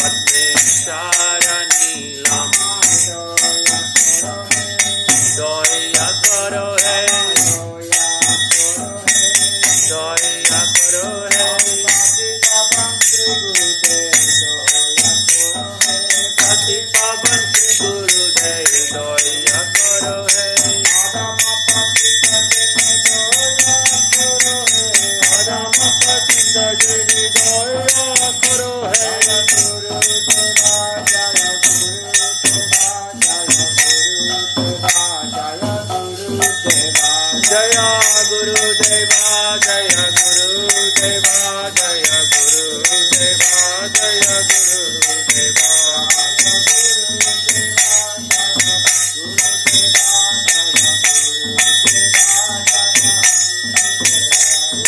Padme Shara Neelam Jaya Guru Deva, Jaya Guru Deva, Jaya Guru Deva, Jaya Guru Deva.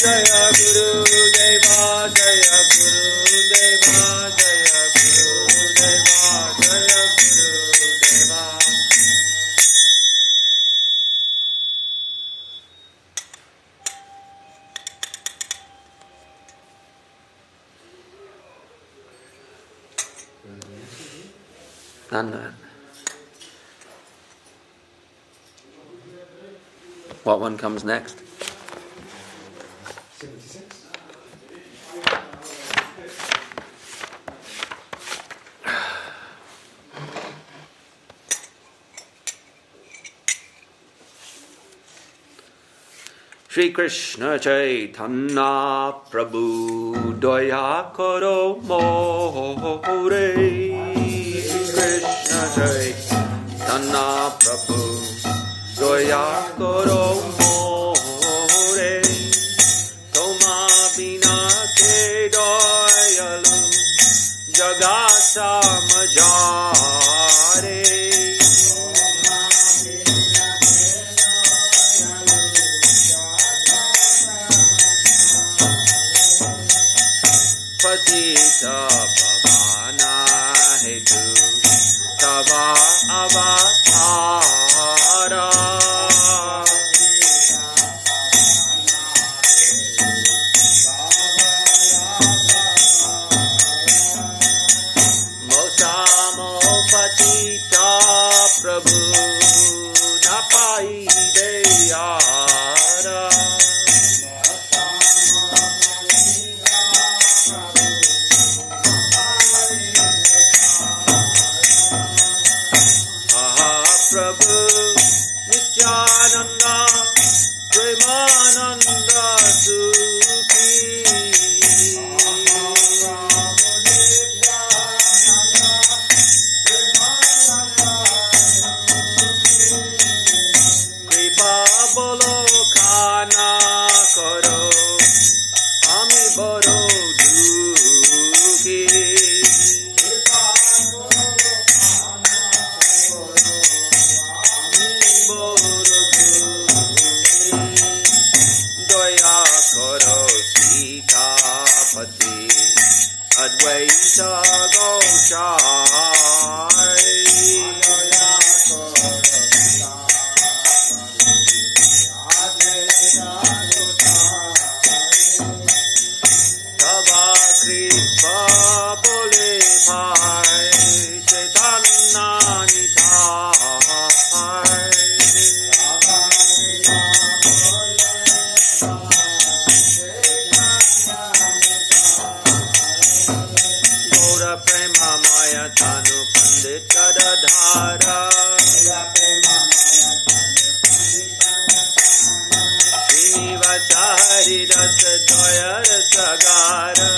Jaya Guru Deva, Jaya Guru Deva, Jaya Guru Deva, Jaya Guru Deva. None. What one comes next? 76. Shri Krishna Chaitanya Prabhu Daya Karo More. Krishna Chaitanya Prabhu Daya Karo More. Toma Bina Ke Dayalu Jagata Majare. Patita Pavana Hetu Tava Avatara. Mosamo Patita Prabhu Napai Deyara. Prabhu Nityananda Premananda Sukhi. Kripa bolo khana karo ami boro dukhi. Daya karo Sitapati Advaita Goshai. Tava kripa bole bhai Chaitanya Nitai. Gaura Prema Maya Tanu Pandita Dadhara. Srinivasa Hari Rasa Dvaya Rasa Gara.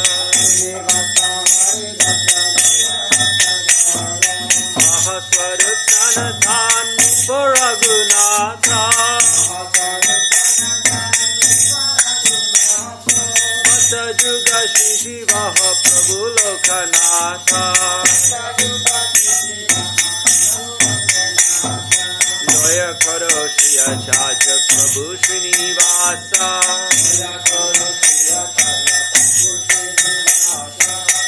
Mahaswarutana Dhan Paragunatha. Mata Juga Shri Shivaha Prabhu Lokhanatha. Jaya Karo Shri Acharya Prabhu Srinivasa.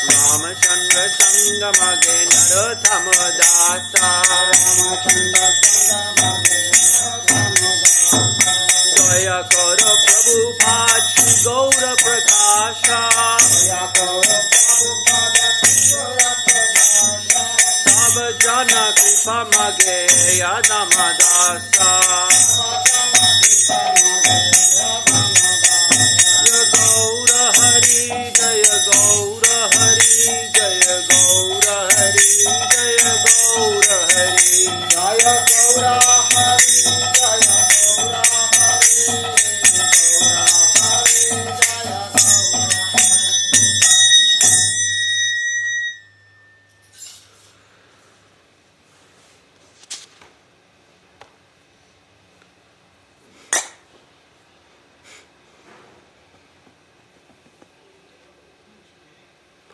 Ramachandra Sangamage Narottama Dasa. Jaya Karo Prabhupada Shri Gaura Prakasha. Sava Jana Kripa Mage Yadama Dasa. Jaya Gaura Hari, Jaya Gaura Hari, Jaya Gaura Hari, Jaya Gaura Hari, Jaya Gaura Hari, Jaya Gaura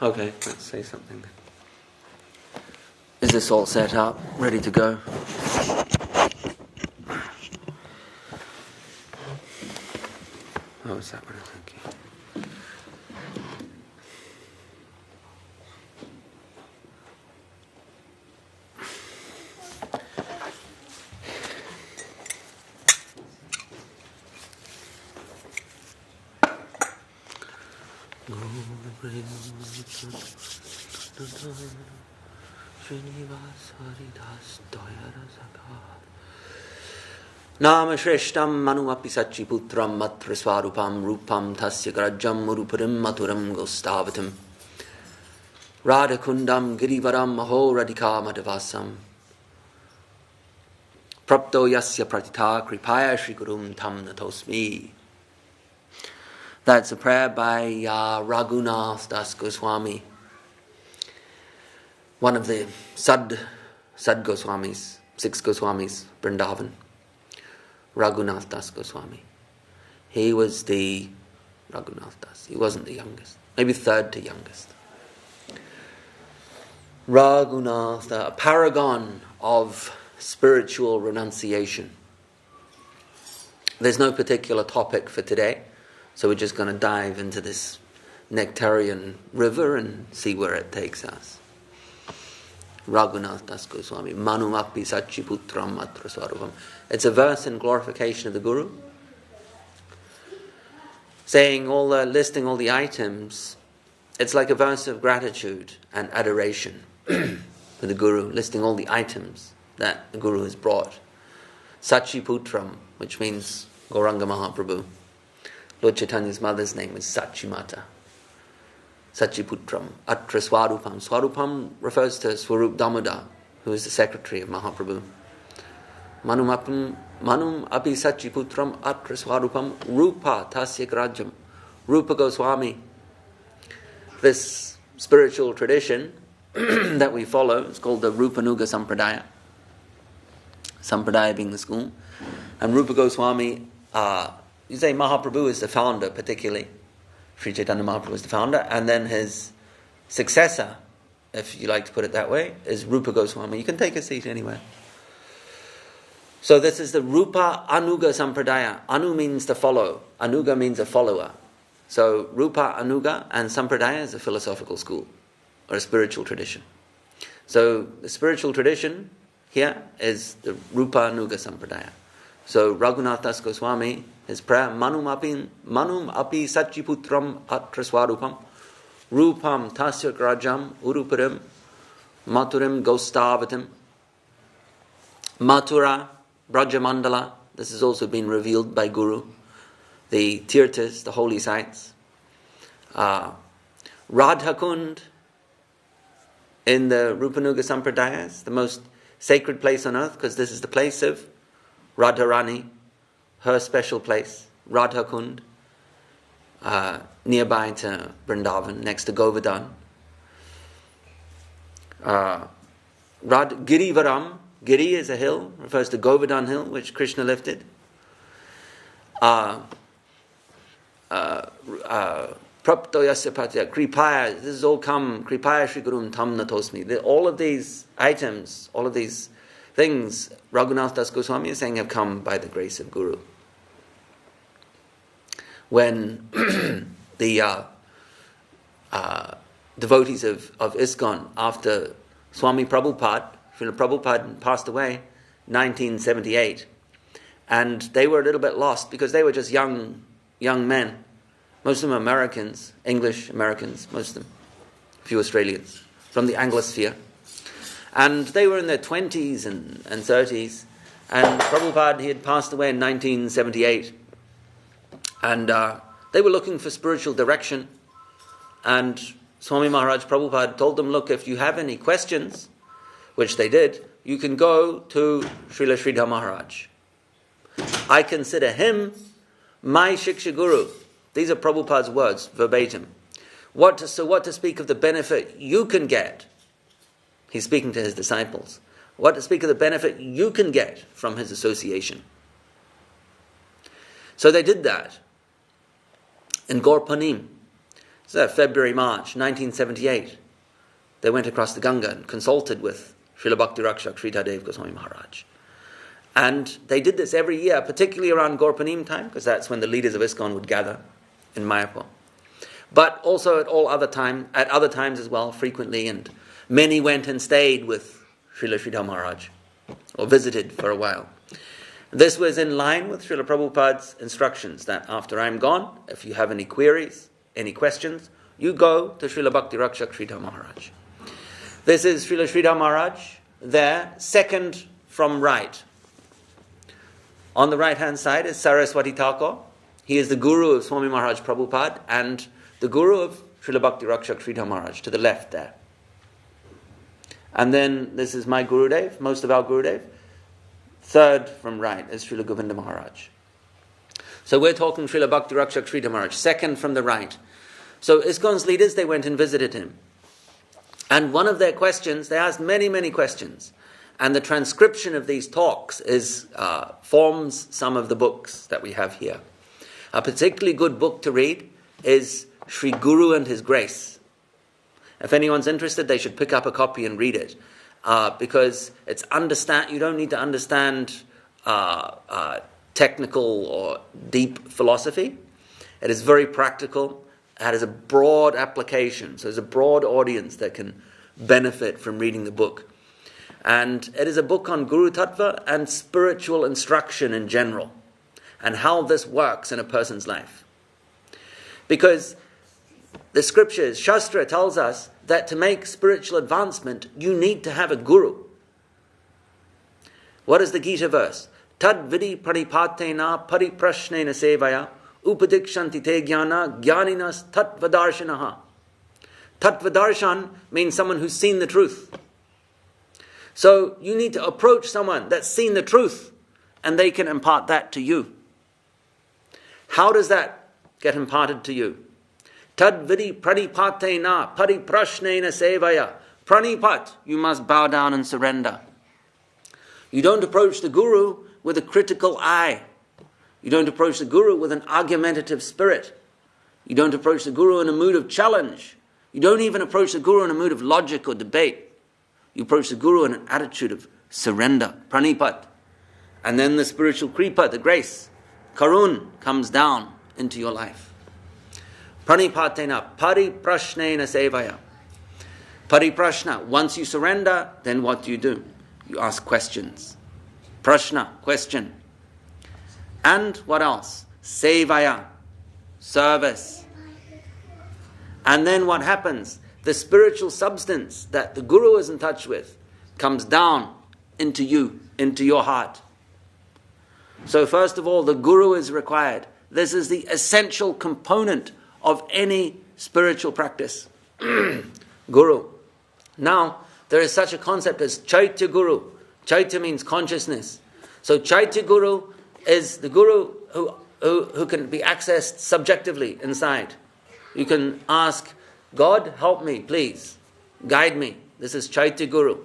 Okay, let's say something then. Is this all set up, ready to go? Oh, is that what I'm thinking? Nama Shreshtam Manumapi Sachiputram Matra Swarupam Rupam Tasya Grajam Muruparim Maturam Gostavatam Radhakundam Girivaram Maho Radhika Madhavasam Prapto Yasya Pratita Kripaya Shri Gurum Tam Natosmi. That's a prayer by Raghunath Das Goswami, one of the Sad Goswamis, 6 Goswamis, Vrindavan. Raghunath Das Goswami. He was the Raghunath Das. He wasn't the youngest, maybe third to youngest. Raghunath, a paragon of spiritual renunciation. There's no particular topic for today, so we're just going to dive into this nectarian river and see where it takes us. Raghunath Das Goswami, Manumapi Sachiputram Matra Swarupam. It's a verse in glorification of the Guru, saying listing all the items. It's like a verse of gratitude and adoration for the Guru, listing all the items that the Guru has brought. Sachiputram, which means Gauranga Mahaprabhu. Lord Chaitanya's mother's name is Sachimata. Sachiputram, Atra Swarupam. Swarupam refers to Swarup Damodar, who is the secretary of Mahaprabhu. Manum api Sachiputram Atra Swarupam Rupa Tasya Grajam. Rupa Goswami. This spiritual tradition that we follow is called the Rupanuga Sampradaya. Sampradaya being the school. And Rupa Goswami, you say Mahaprabhu is the founder particularly. Sri Chaitanya Mahaprabhu was the founder, and then his successor, if you like to put it that way, is Rupa Goswami. You can take a seat anywhere. So this is the Rupa Anuga Sampradaya. Anu means to follow. Anuga means a follower. So Rupa Anuga and Sampradaya is a philosophical school or a spiritual tradition. So the spiritual tradition here is the Rupa Anuga Sampradaya. So Raghunath Das Goswami, his prayer, Manum api Sachiputram Atra Swarupam Rupam Tasya Grajam Uruparim Maturim Gostavatam. Mathura, Brajamandala, this has also been revealed by Guru. The Tirthas, the holy sites. Radhakund in the Rupanuga Sampradayas, the most sacred place on earth, because this is the place of Radharani, her special place, Radhakund, nearby to Vrindavan, next to Govardhan. Girivaram, Giri is a hill, refers to Govardhan hill, which Krishna lifted. Prapto Yasya Pratya, Kripaya, this has all come, Kripaya Shri Gurum Tam Natosmi. All of these items, all of these things, Raghunath Das Goswami is saying, have come by the grace of Guru. When the devotees of ISKCON, after Swami Prabhupada, Srila Prabhupada passed away in 1978, and they were a little bit lost because they were just young men. Most of them Americans, English Americans, most of them, a few Australians, from the Anglosphere. And they were in their 20s and 30s, and Prabhupada, he had passed away in 1978, and they were looking for spiritual direction, and Swami Maharaj Prabhupada told them, look, if you have any questions, which they did, you can go to Srila Sridhar Maharaj. I consider him my Shiksha Guru. These are Prabhupada's words, verbatim. What to speak of the benefit you can get? He's speaking to his disciples. What to speak of the benefit you can get from his association? So they did that. In Gaur Panim, So February, March 1978, they went across the Ganga and consulted with Srila Bhakti Rakshak Sridhar Goswami Maharaj. And they did this every year, particularly around Gaurapanim time, because that's when the leaders of ISKCON would gather in Mayapur. But also at other times as well, frequently, and many went and stayed with Srila Sridhar Maharaj, or visited for a while. This was in line with Srila Prabhupada's instructions that after I'm gone, if you have any queries, any questions, you go to Srila Bhakti Rakshak Sridhar Maharaj. This is Srila Sridhar Maharaj, there, second from right. On the right-hand side is Saraswati Thakur. He is the guru of Swami Maharaj Prabhupada and the guru of Srila Bhakti Rakshak Sridhar Maharaj, to the left there. And then this is my Gurudev, most of our Gurudev. Third from right is Srila Govinda Maharaj. So we're talking Srila Bhakti Rakshak Sridhar Maharaj, second from the right. So ISKCON's leaders, they went and visited him. And one of their questions, they asked many, many questions. And the transcription of these talks forms some of the books that we have here. A particularly good book to read is Sri Guru and His Grace. If anyone's interested, they should pick up a copy and read it. Because you don't need to understand technical or deep philosophy. It is very practical. It has a broad application. So there's a broad audience that can benefit from reading the book. And it is a book on Guru Tattva and spiritual instruction in general, and how this works in a person's life. Because the scriptures, Shastra tells us that to make spiritual advancement, you need to have a guru. What is the Gita verse? Tad vidi pranipatena pariprashnena sevaya upadikshanti te jnana jnaninas tatvadarshanaha. Tatvadarshan means someone who's seen the truth. So you need to approach someone that's seen the truth, and they can impart that to you. How does that get imparted to you? Tad vidi pranipatena pariprashnena sevaya. Pranipat, you must bow down and surrender. You don't approach the guru with a critical eye. You don't approach the guru with an argumentative spirit. You don't approach the guru in a mood of challenge. You don't even approach the guru in a mood of logic or debate. You approach the guru in an attitude of surrender, pranipat. And then the spiritual kripa, the grace, karun, comes down into your life. Pranipatena pariprashnena sevaya. Pariprashna, once you surrender, then what do? You ask questions. Prashna, question. And what else? Sevaya, service. And then what happens? The spiritual substance that the guru is in touch with comes down into you, into your heart. So first of all, the guru is required. This is the essential component of any spiritual practice. Guru. Now, there is such a concept as Chaitya Guru. Chaitya means consciousness. So Chaitya Guru is the guru who can be accessed subjectively inside. You can ask, God, help me, please. Guide me. This is Chaitya Guru.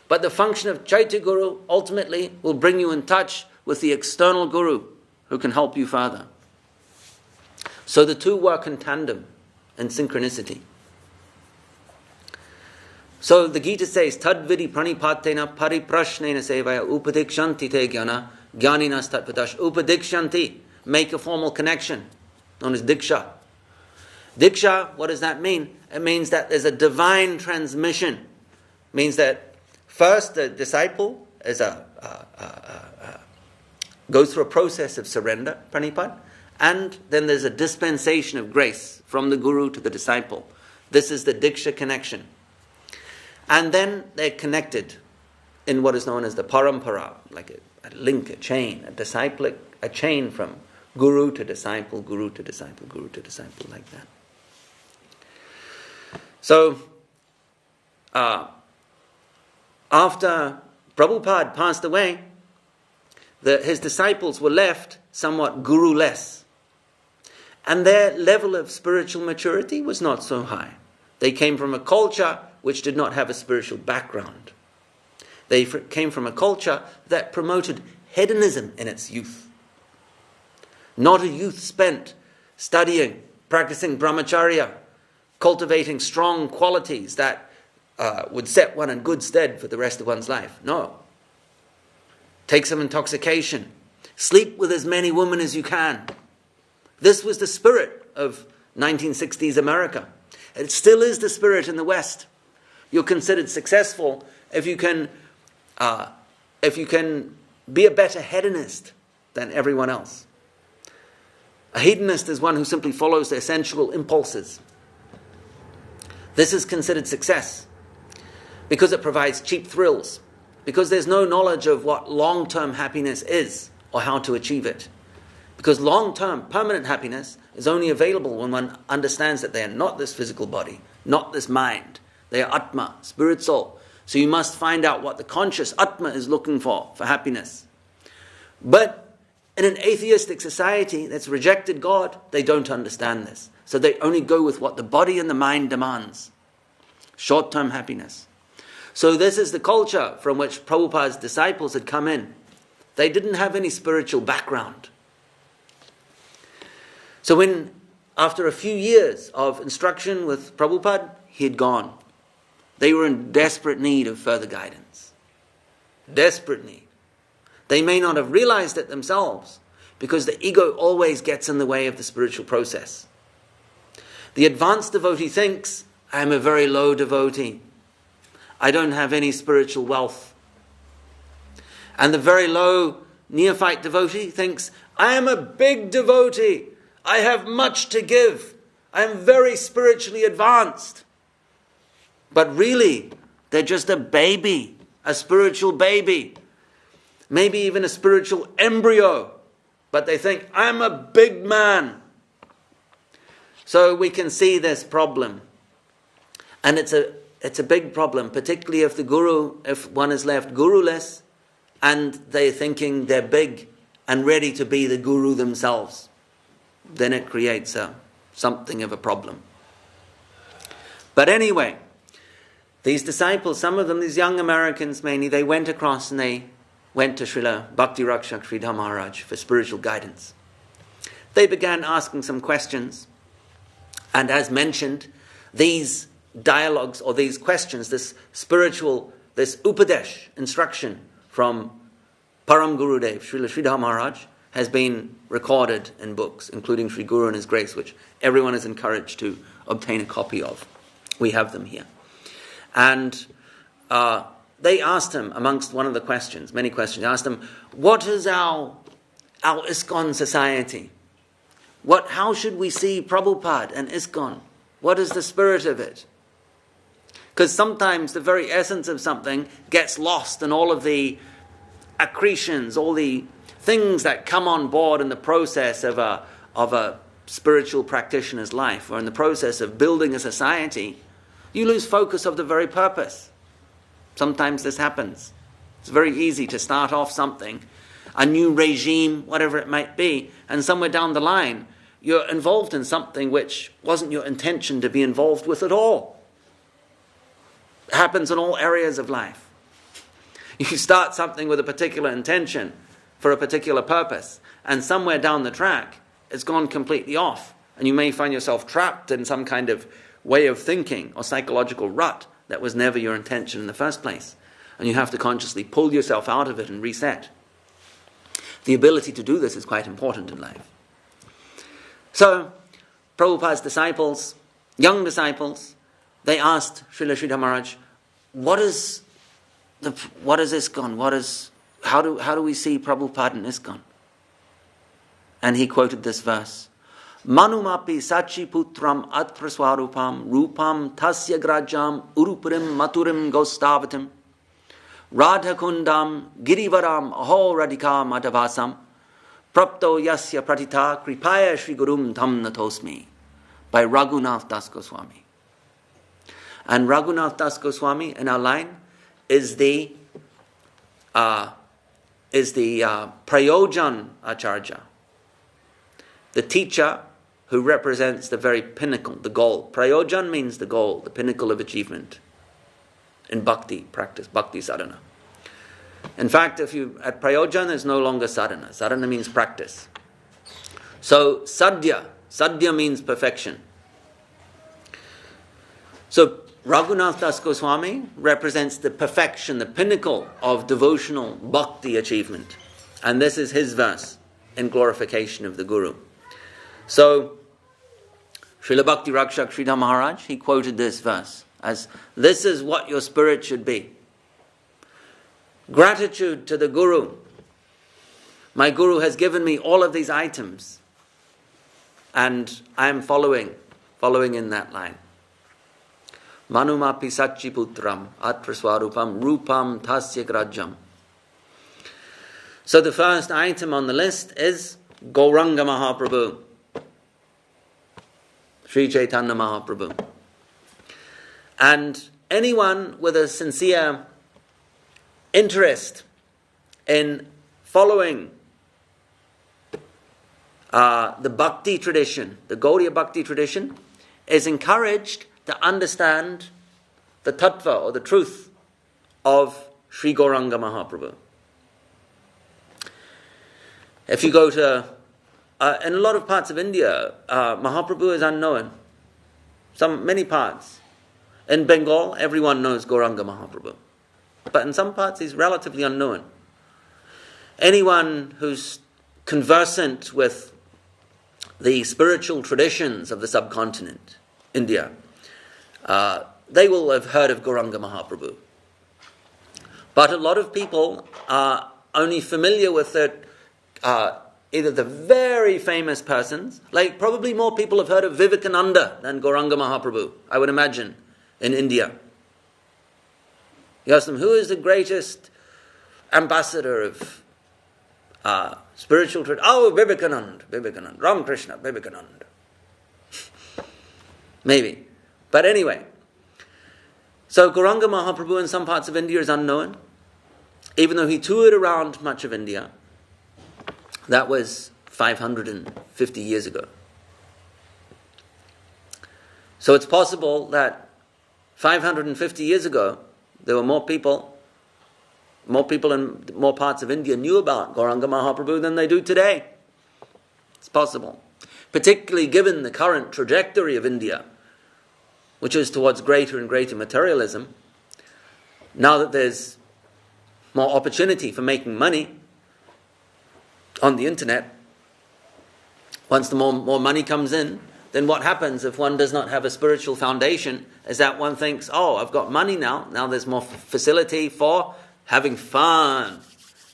But the function of Chaitya Guru ultimately will bring you in touch with the external guru who can help you further. So the two work in tandem, in synchronicity. So the Gita says, Tad vidi pranipatena pariprashnena sevaya upadikshanti te jnana jnaninas tatvadash. Upadikshanti, make a formal connection, known as diksha. Diksha, what does that mean? It means that there's a divine transmission. It means that first the disciple is goes through a process of surrender, pranipat, and then there's a dispensation of grace from the guru to the disciple. This is the diksha connection. And then they're connected in what is known as the parampara, like a link, a chain, a chain from guru to disciple, guru to disciple, guru to disciple, like that. So, after Prabhupada passed away, his disciples were left somewhat guru-less. And their level of spiritual maturity was not so high. They came from a culture which did not have a spiritual background. They came from a culture that promoted hedonism in its youth. Not a youth spent studying, practicing brahmacharya, cultivating strong qualities that would set one in good stead for the rest of one's life. No. Take some intoxication. Sleep with as many women as you can. This was the spirit of 1960s America. It still is the spirit in the West. You're considered successful if you can be a better hedonist than everyone else. A hedonist is one who simply follows their sensual impulses. This is considered success because it provides cheap thrills, because there's no knowledge of what long-term happiness is or how to achieve it. Because long-term, permanent happiness is only available when one understands that they are not this physical body, not this mind. They are Atma, spirit soul. So you must find out what the conscious Atma is looking for happiness. But in an atheistic society that's rejected God, they don't understand this. So they only go with what the body and the mind demands. Short-term happiness. So this is the culture from which Prabhupada's disciples had come in. They didn't have any spiritual background. So when, after a few years of instruction with Prabhupada, he had gone. They were in desperate need of further guidance. Desperate need. They may not have realized it themselves, because the ego always gets in the way of the spiritual process. The advanced devotee thinks, I am a very low devotee. I don't have any spiritual wealth. And the very low neophyte devotee thinks, I am a big devotee. I have much to give. I am very spiritually advanced. But really, they're just a baby, a spiritual baby. Maybe even a spiritual embryo. But they think, I'm a big man. So we can see this problem. And it's a big problem, particularly if one is left guruless and they're thinking they're big and ready to be the guru themselves. Then it creates something of a problem. But anyway, these disciples, some of them, these young Americans mainly, they went across and they went to Srila Bhakti Rakshak Sridhar Maharaj for spiritual guidance. They began asking some questions, and as mentioned, these dialogues or these questions, this Upadesh instruction from Param Gurudev, Srila Sridhar Maharaj, has been recorded in books, including Sri Guru and His Grace, which everyone is encouraged to obtain a copy of. We have them here. And they asked him, amongst one of the questions, many questions, they asked him, what is our ISKCON society? How should we see Prabhupada and ISKCON? What is the spirit of it? Because sometimes the very essence of something gets lost in all of the accretions, all the things that come on board in the process of a spiritual practitioner's life, or in the process of building a society. You lose focus of the very purpose. Sometimes this happens. It's very easy to start off something, a new regime, whatever it might be, and somewhere down the line, you're involved in something which wasn't your intention to be involved with at all. It happens in all areas of life. You start something with a particular intention for a particular purpose, and somewhere down the track, it's gone completely off, and you may find yourself trapped in some kind of way of thinking or psychological rut that was never your intention in the first place, and you have to consciously pull yourself out of it and reset. The ability to do this is quite important in life. So, Prabhupada's disciples, young disciples, they asked Srila Sridhar Maharaj, what is ISKCON? How do we see Prabhupada in ISKCON? And he quoted this verse, Manumapi sachi putram at praswarupam rupam tasya grajam urupurim maturim gostavatim radhakundam girivaram aho radhika madhavasam prapto yasya pratita kripaya shri gurum tam natosmi, by Raghunath Das Goswami. And Raghunath Das Goswami in our line is the Prayojan Acharya, the teacher who represents the very pinnacle, the goal. Prayojan means the goal, the pinnacle of achievement in bhakti practice, bhakti sadhana. In fact, at Prayojan, there's no longer sadhana. Sadhana means practice. So sadhya means perfection. So Raghunath Das Goswami represents the perfection, the pinnacle of devotional bhakti achievement. And this is his verse in glorification of the Guru. So, Srila Bhakti Rakshak Sridhar Maharaj, he quoted this verse as, this is what your spirit should be. Gratitude to the Guru. My Guru has given me all of these items, and I am following in that line. Manuma Pisachi Putram Atra Swarupam Rupam Tasya Grajam. So the first item on the list is Gauranga Mahaprabhu, Sri Chaitanya Mahaprabhu. And anyone with a sincere interest in following the Bhakti tradition, the Gaudiya Bhakti tradition, is encouraged to understand the tattva or the truth of Sri Gauranga Mahaprabhu. If you go to, in a lot of parts of India, Mahaprabhu is unknown. Many parts. In Bengal, everyone knows Gauranga Mahaprabhu. But in some parts, he's relatively unknown. Anyone who's conversant with the spiritual traditions of the subcontinent, India, they will have heard of Gauranga Mahaprabhu. But a lot of people are only familiar with it, either the very famous persons, like probably more people have heard of Vivekananda than Gauranga Mahaprabhu, I would imagine, in India. You ask them, who is the greatest ambassador of spiritual tradition? Oh, Vivekananda, Ramakrishna, Vivekananda. Maybe. But anyway, so Gauranga Mahaprabhu in some parts of India is unknown, even though he toured around much of India. That was 550 years ago. So it's possible that 550 years ago, there were more people in more parts of India knew about Gauranga Mahaprabhu than they do today. It's possible. Particularly given the current trajectory of India, which is towards greater and greater materialism. Now that there's more opportunity for making money on the internet, once the more money comes in, then what happens if one does not have a spiritual foundation is that one thinks, oh, I've got money now there's more facility for having fun.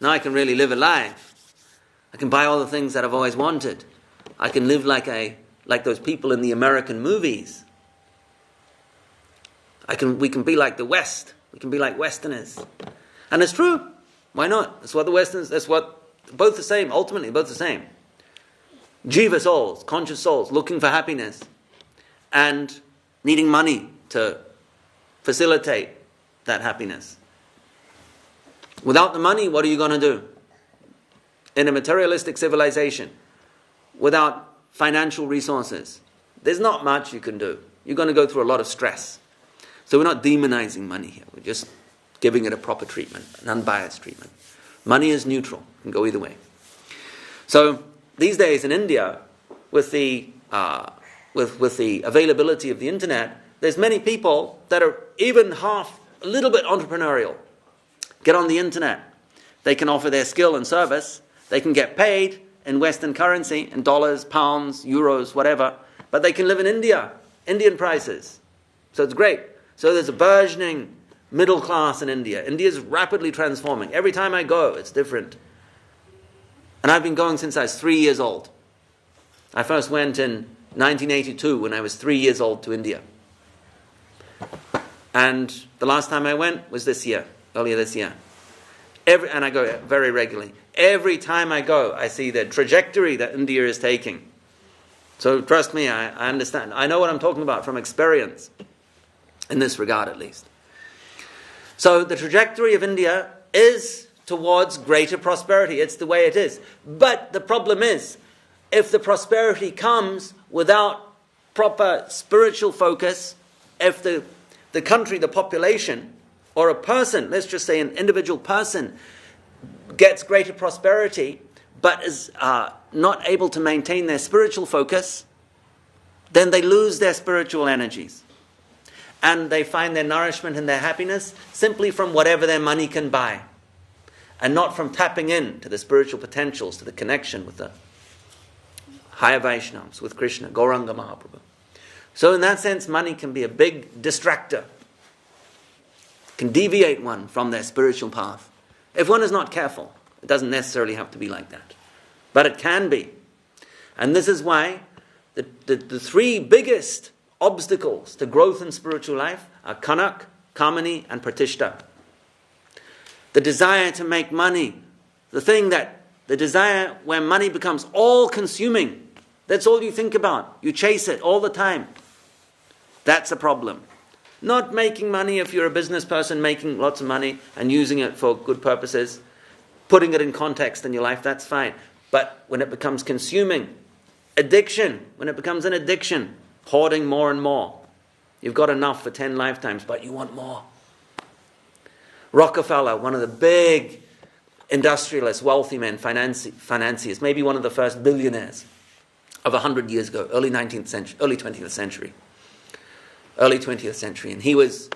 Now I can really live a life. I can buy all the things that I've always wanted. I can live like those people in the American movies. We can be like the West. We can be like Westerners. And it's true. Why not? That's what the Westerners, both the same, ultimately both the same. Jiva souls, conscious souls, looking for happiness and needing money to facilitate that happiness. Without the money, what are you going to do? In a materialistic civilization, without financial resources, there's not much you can do. You're going to go through a lot of stress. So we're not demonizing money here. We're just giving it a proper treatment, an unbiased treatment. Money is neutral. It can go either way. So these days in India, with the availability of the internet, there's many people that are even a little bit entrepreneurial. Get on the internet. They can offer their skill and service. They can get paid in Western currency, in dollars, pounds, euros, whatever. But they can live in India, Indian prices. So it's great. So there's a burgeoning middle class in India. India is rapidly transforming. Every time I go, it's different. And I've been going since I was 3 years old. I first went in 1982 when I was 3 years old to India. And the last time I went was earlier this year. And I go very regularly. Every time I go, I see the trajectory that India is taking. So trust me, I understand. I know what I'm talking about from experience, in this regard at least. So the trajectory of India is towards greater prosperity. It's the way it is. But the problem is, if the prosperity comes without proper spiritual focus, if the country, the population, or a person, let's just say an individual person, gets greater prosperity, but is not able to maintain their spiritual focus, then they lose their spiritual energies. and they find their nourishment and their happiness simply from whatever their money can buy, and not from tapping in to the spiritual potentials, to the connection with the higher Vaishnavas, with Krishna, Gauranga Mahaprabhu. So in that sense, money can be a big distractor, can deviate one from their spiritual path. If one is not careful, it doesn't necessarily have to be like that, but it can be. And this is why the three biggest obstacles to growth in spiritual life are Kanak, Kamani, and Pratishta. The desire to make money, the desire where money becomes all-consuming. That's all you think about. You chase it all the time. That's a problem. Not making money if you're a business person, making lots of money and using it for good purposes, putting it in context in your life, that's fine. But when it becomes consuming, addiction, when it becomes an addiction, hoarding more and more. You've got enough for 10 lifetimes, but you want more. Rockefeller, one of the big industrialists, wealthy men, financiers, maybe one of the first billionaires of 100 years ago, early 20th century. And he was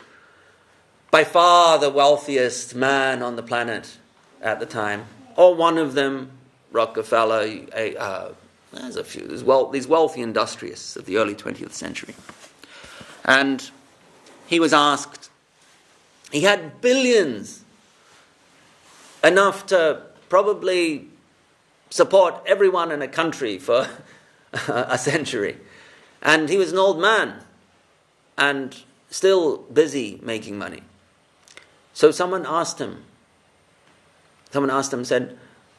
by far the wealthiest man on the planet at the time. Or one of them, Rockefeller, there's a few. There's these wealthy industrialists of the early 20th century. And he was asked, he had billions, enough to probably support everyone in a country for a century. And he was an old man and still busy making money. So someone asked him, said,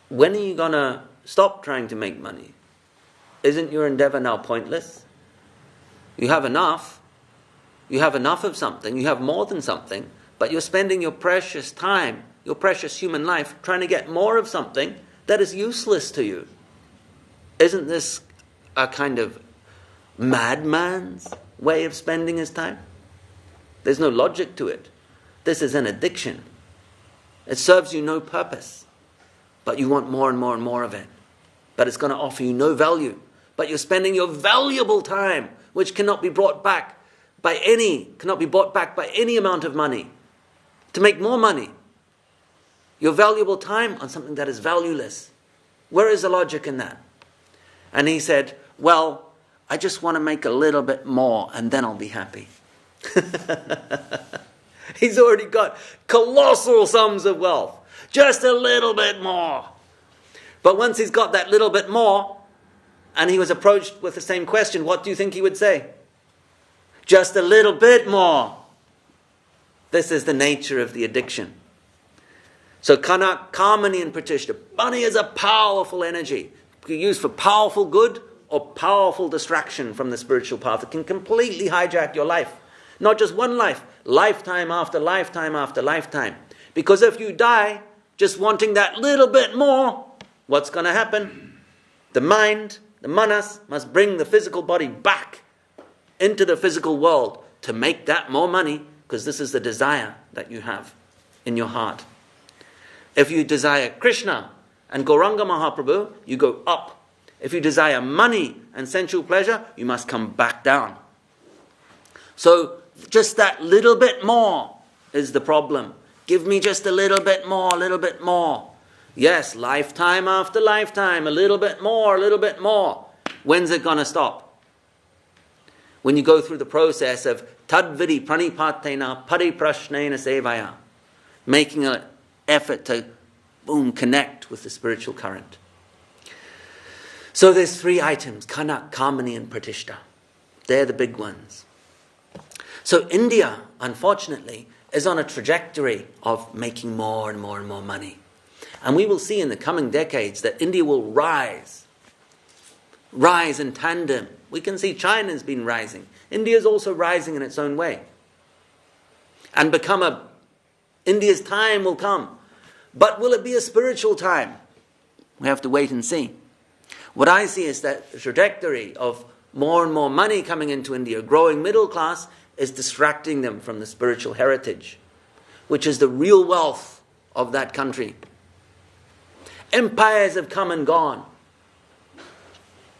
when are you going to stop trying to make money? Isn't your endeavor now pointless? You have enough. You have enough of something. You have more than something. But you're spending your precious time, your precious human life, trying to get more of something that is useless to you. Isn't this a kind of madman's way of spending his time? There's no logic to it. This is an addiction. It serves you no purpose. But you want more and more and more of it. But it's going to offer you no value. But you're spending your valuable time, which cannot be brought back by any amount of money, to make more money. Your valuable time on something that is valueless. Where is the logic in that? And he said, well, I just want to make a little bit more and then I'll be happy. He's already got colossal sums of wealth. Just a little bit more. But once he's got that little bit more, and he was approached with the same question, what do you think he would say? Just a little bit more. This is the nature of the addiction. So Kanak, Kamani, and Pratishta. Money is a powerful energy. It can be used for powerful good or powerful distraction from the spiritual path. It can completely hijack your life. Not just one life, lifetime after lifetime after lifetime. Because if you die just wanting that little bit more, what's going to happen? The mind, the manas, must bring the physical body back into the physical world to make that more money, because this is the desire that you have in your heart. If you desire Krishna and Gauranga Mahaprabhu, you go up. If you desire money and sensual pleasure, you must come back down. So just that little bit more is the problem. Give me just a little bit more, a little bit more. Yes, lifetime after lifetime, a little bit more, a little bit more. When's it going to stop? When you go through the process of tadvidi pranipatena pariprashnena sevaya, making an effort to, connect with the spiritual current. So there's 3 items, Kanak, Kamani, and Pratishta. They're the big ones. So India, unfortunately, is on a trajectory of making more and more and more money. And we will see in the coming decades that India will rise in tandem. We can see China's been rising. India's also rising in its own way. And India's time will come. But will it be a spiritual time? We have to wait and see. What I see is that the trajectory of more and more money coming into India, growing middle class, is distracting them from the spiritual heritage, which is the real wealth of that country. Empires have come and gone.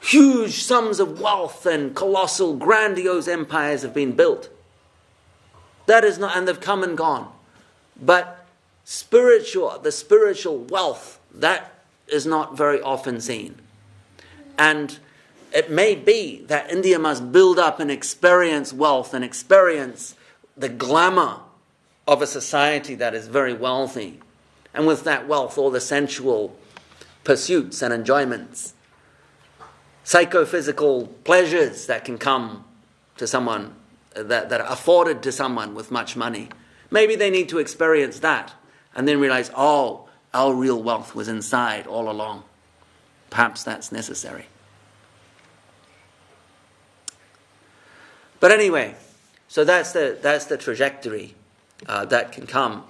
Huge sums of wealth and colossal, grandiose empires have been built. That is not, and they've come and gone. But the spiritual wealth, that is not very often seen. And it may be that India must build up and experience wealth and experience the glamour of a society that is very wealthy. And with that wealth, all the sensual pursuits and enjoyments, psychophysical pleasures that can come to someone, that are afforded to someone with much money. Maybe they need to experience that and then realize, oh, our real wealth was inside all along. Perhaps that's necessary. But anyway, so that's the trajectory that can come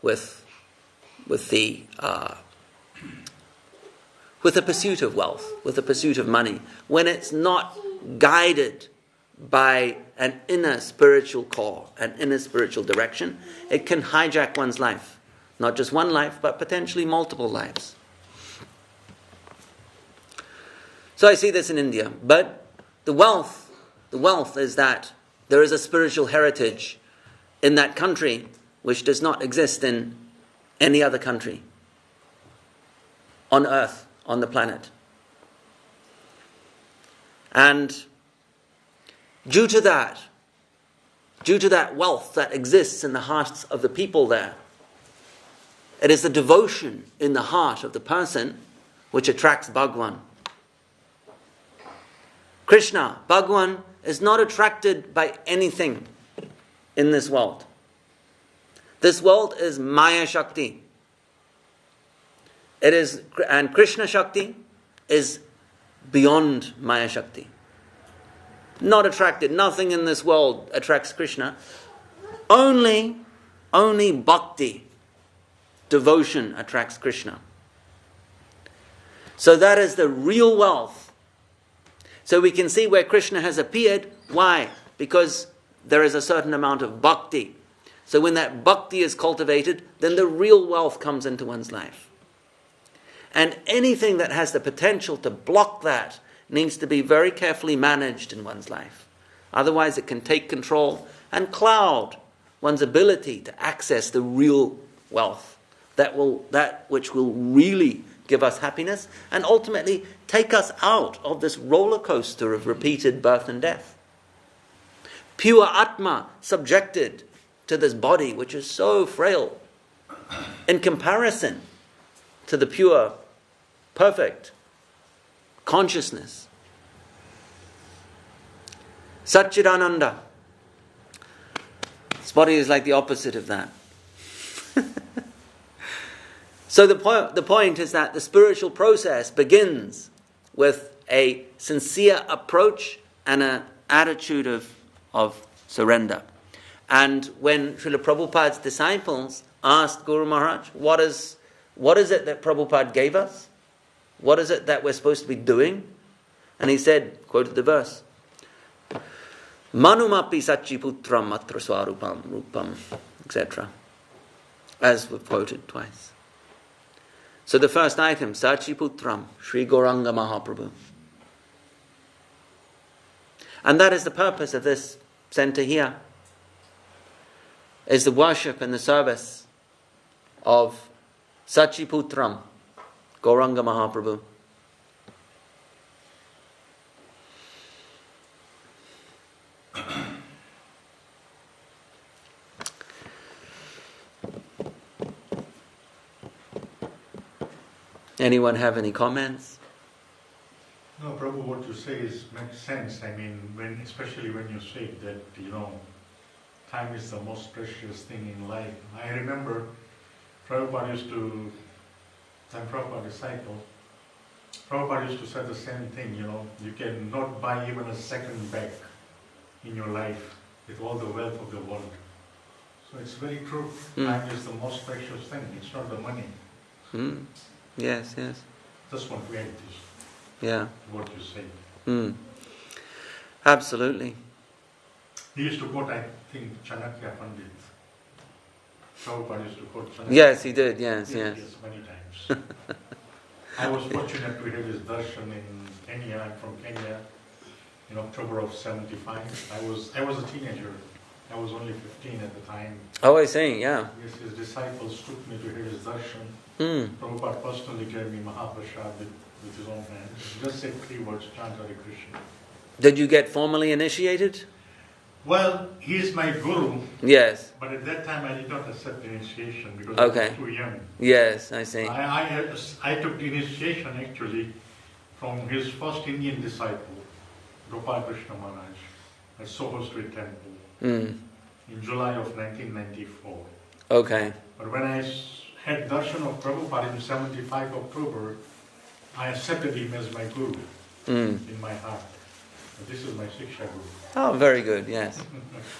with the pursuit of wealth, with the pursuit of money, when it's not guided by an inner spiritual core, an inner spiritual direction. It can hijack one's life, not just one life, but potentially multiple lives. So I see this in India, but the wealth is that there is a spiritual heritage in that country which does not exist in any other country on earth, on the planet. And due to that wealth that exists in the hearts of the people there, it is the devotion in the heart of the person which attracts Bhagwan. Krishna, Bhagwan, is not attracted by anything in this world. This world is Maya Shakti. And Krishna Shakti is beyond Maya Shakti. Not attracted. Nothing in this world attracts Krishna. Only bhakti, devotion, attracts Krishna. So that is the real wealth. So we can see where Krishna has appeared. Why? Because there is a certain amount of bhakti. So when that bhakti is cultivated, then the real wealth comes into one's life. And anything that has the potential to block that needs to be very carefully managed in one's life. Otherwise it can take control and cloud one's ability to access the real wealth, that which will really give us happiness and ultimately take us out of this roller coaster of repeated birth and death. Pure Atma subjected to this body which is so frail in comparison to the pure, perfect consciousness. Satchidananda. This body is like the opposite of that. So the point is that the spiritual process begins with a sincere approach and an attitude of surrender. And when Srila Prabhupada's disciples asked Guru Maharaj, what is it that Prabhupada gave us? What is it that we're supposed to be doing? And he said, quoted the verse, Manumapi Satchiputram Atra Swarupam Rupam, etc. As we've quoted twice. So the first item, Satchiputram, Sri Gauranga Mahaprabhu. And that is the purpose of this center here, is the worship and the service of Satchiputram, Gauranga Mahaprabhu. Anyone have any comments? No, Prabhu, what you say makes sense. I mean, especially when you say that, time is the most precious thing in life. I remember Prabhupada used to, I'm Prabhupada disciple, Prabhupada used to say the same thing, you cannot buy even a second back in your life with all the wealth of the world. So it's very true. Time is the most precious thing. It's not the money. Yes. Just want to add this. Yeah. What you say. Absolutely. He used to quote, I think, Chanakya Pandit. Prabhupada used to quote Chanakya. Yes, he did. Yes. Yes, many times. I was fortunate to have his darshan in Kenya. I'm from Kenya. In October of '75. I was a teenager. I was only 15 at the time. Oh, I see, yeah. Yes, his disciples took me to his darshan. Mm. Prabhupada personally gave me Mahaprasad with his own hands. Just said 3 words, chant Hare Krishna. Did you get formally initiated? Well, he is my guru, Yes. but at that time I did not accept initiation because Okay. I was too young. Yes, I see. I took the initiation actually from his first Indian disciple, Gopal Krishna Maharaj, at Soho Street Temple Mm. in July of 1994. Okay. But when I had darshan of Prabhupada in 75 October, I accepted him as my guru in my heart. And this is my Shiksha Guru. Oh, very good, yes.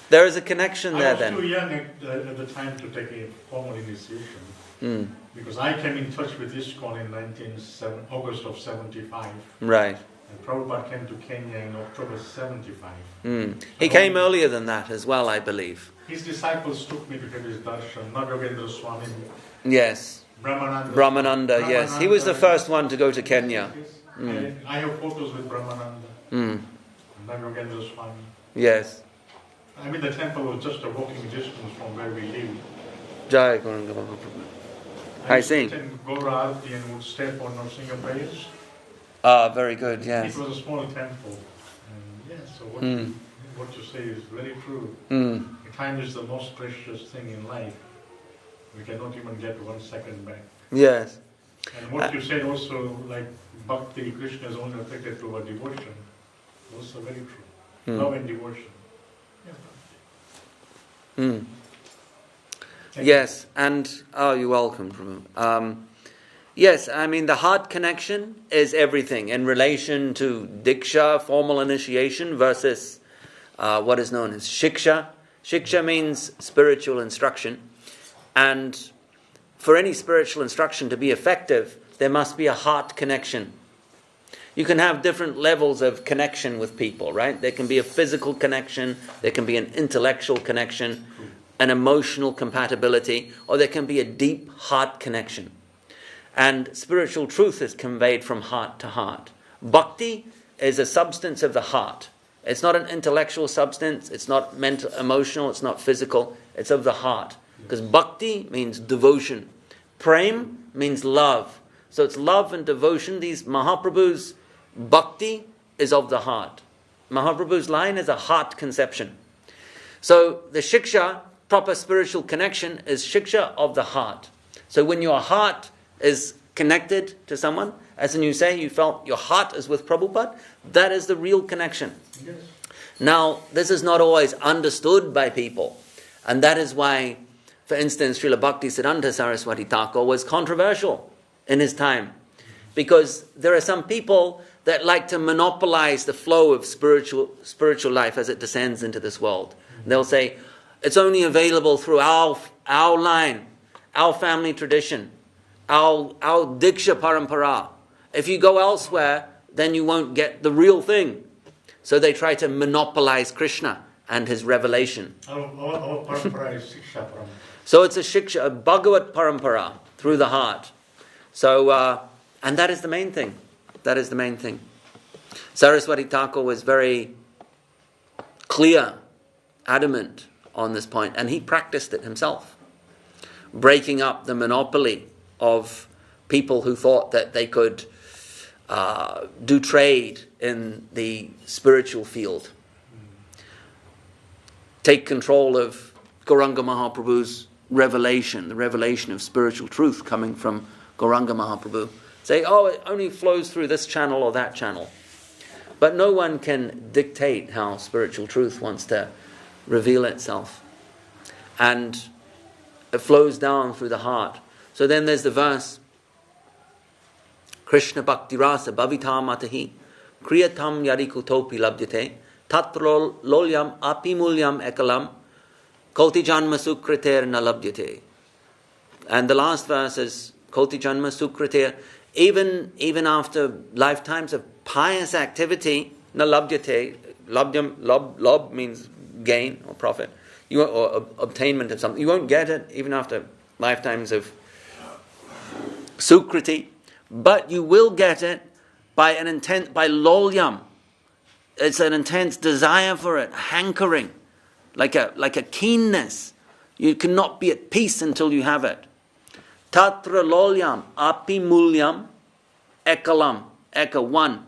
There is a connection there I was then. too young at the time to take a formal initiation Mm. because I came in touch with ISKCON in August of 75. Right. And Prabhupada came to Kenya in October 75. Mm. He came earlier than that as well, I believe. His disciples took me to have his darshan, Nagarendra Swami, Yes. Brahmananda, yes. He was the first one to go to Kenya. Mm. I have photos with Brahmananda, Mm. Nagarendra Swami. Yes. I mean, the temple was just a walking distance from where we lived. Jai Gauranga Mahaprabhu. I see. used to attend Gaura Arati and would stay for Narsinga prayers. Ah, very good, It yes. was a small temple. And yes, so what you say is very true. Mm. Time is the most precious thing in life. We cannot even get 1 second back. Yes. And what you said also, like Bhakti, Krishna is only affected to our devotion. Also very true. Mm. Love and devotion. Yeah. Mm. Thank Yes, and you're welcome, Prabhu. Yes, I mean the heart connection is everything in relation to diksha, formal initiation, versus what is known as shiksha. Shiksha means spiritual instruction, and for any spiritual instruction to be effective, there must be a heart connection. You can have different levels of connection with people, right? There can be a physical connection, there can be an intellectual connection, an emotional compatibility, or there can be a deep heart connection. And spiritual truth is conveyed from heart to heart. Bhakti is a substance of the heart. It's not an intellectual substance, it's not mental, emotional, it's not physical, it's of the heart. Because bhakti means devotion. Prem means love. So it's love and devotion. These Mahaprabhu's bhakti is of the heart. Mahaprabhu's line is a heart conception. So the shiksha, proper spiritual connection, is shiksha of the heart. So when your heart is connected to someone, as in you say, you felt your heart is with Prabhupada, that is the real connection. Yes. Now, this is not always understood by people. And that is why, for instance, Srila Bhaktisiddhanta Saraswati Thakur was controversial in his time. Because there are some people that like to monopolize the flow of spiritual life as it descends into this world. They'll say, it's only available through our line, our family tradition, our Diksha Parampara. If you go elsewhere, then you won't get the real thing. So they try to monopolize Krishna and his revelation. Our parampara is Shiksha Parampara. So it's a shiksha, a Bhagavat Parampara, through the heart. So, and that is the main thing. That is the main thing. Saraswati Thakur was very clear, adamant on this point, and he practiced it himself, breaking up the monopoly of people who thought that they could do trade in the spiritual field, take control of Gauranga Mahaprabhu's revelation, the revelation of spiritual truth coming from Gauranga Mahaprabhu. Say, it only flows through this channel or that channel. But no one can dictate how spiritual truth wants to reveal itself. And it flows down through the heart. So then there's the verse, Krishna Bhakti Rasa Bhavitam Atahi Kriyatam Yarikutopi Labdyate Tatra Lolyam Apimulyam Ekalam Koti Janma Sukriter Nalabdyate. And the last verse is Koti Janma Sukriter. Even after lifetimes of pious activity, Nalabdyate, Lob means gain or profit, or obtainment of something. You won't get it even after lifetimes of Sukriti, but you will get it by lolyam. It's an intense desire for it, hankering. like a keenness. You cannot be at peace until you have it. Tatra lolyam api mulyam ekalam. Eka, one.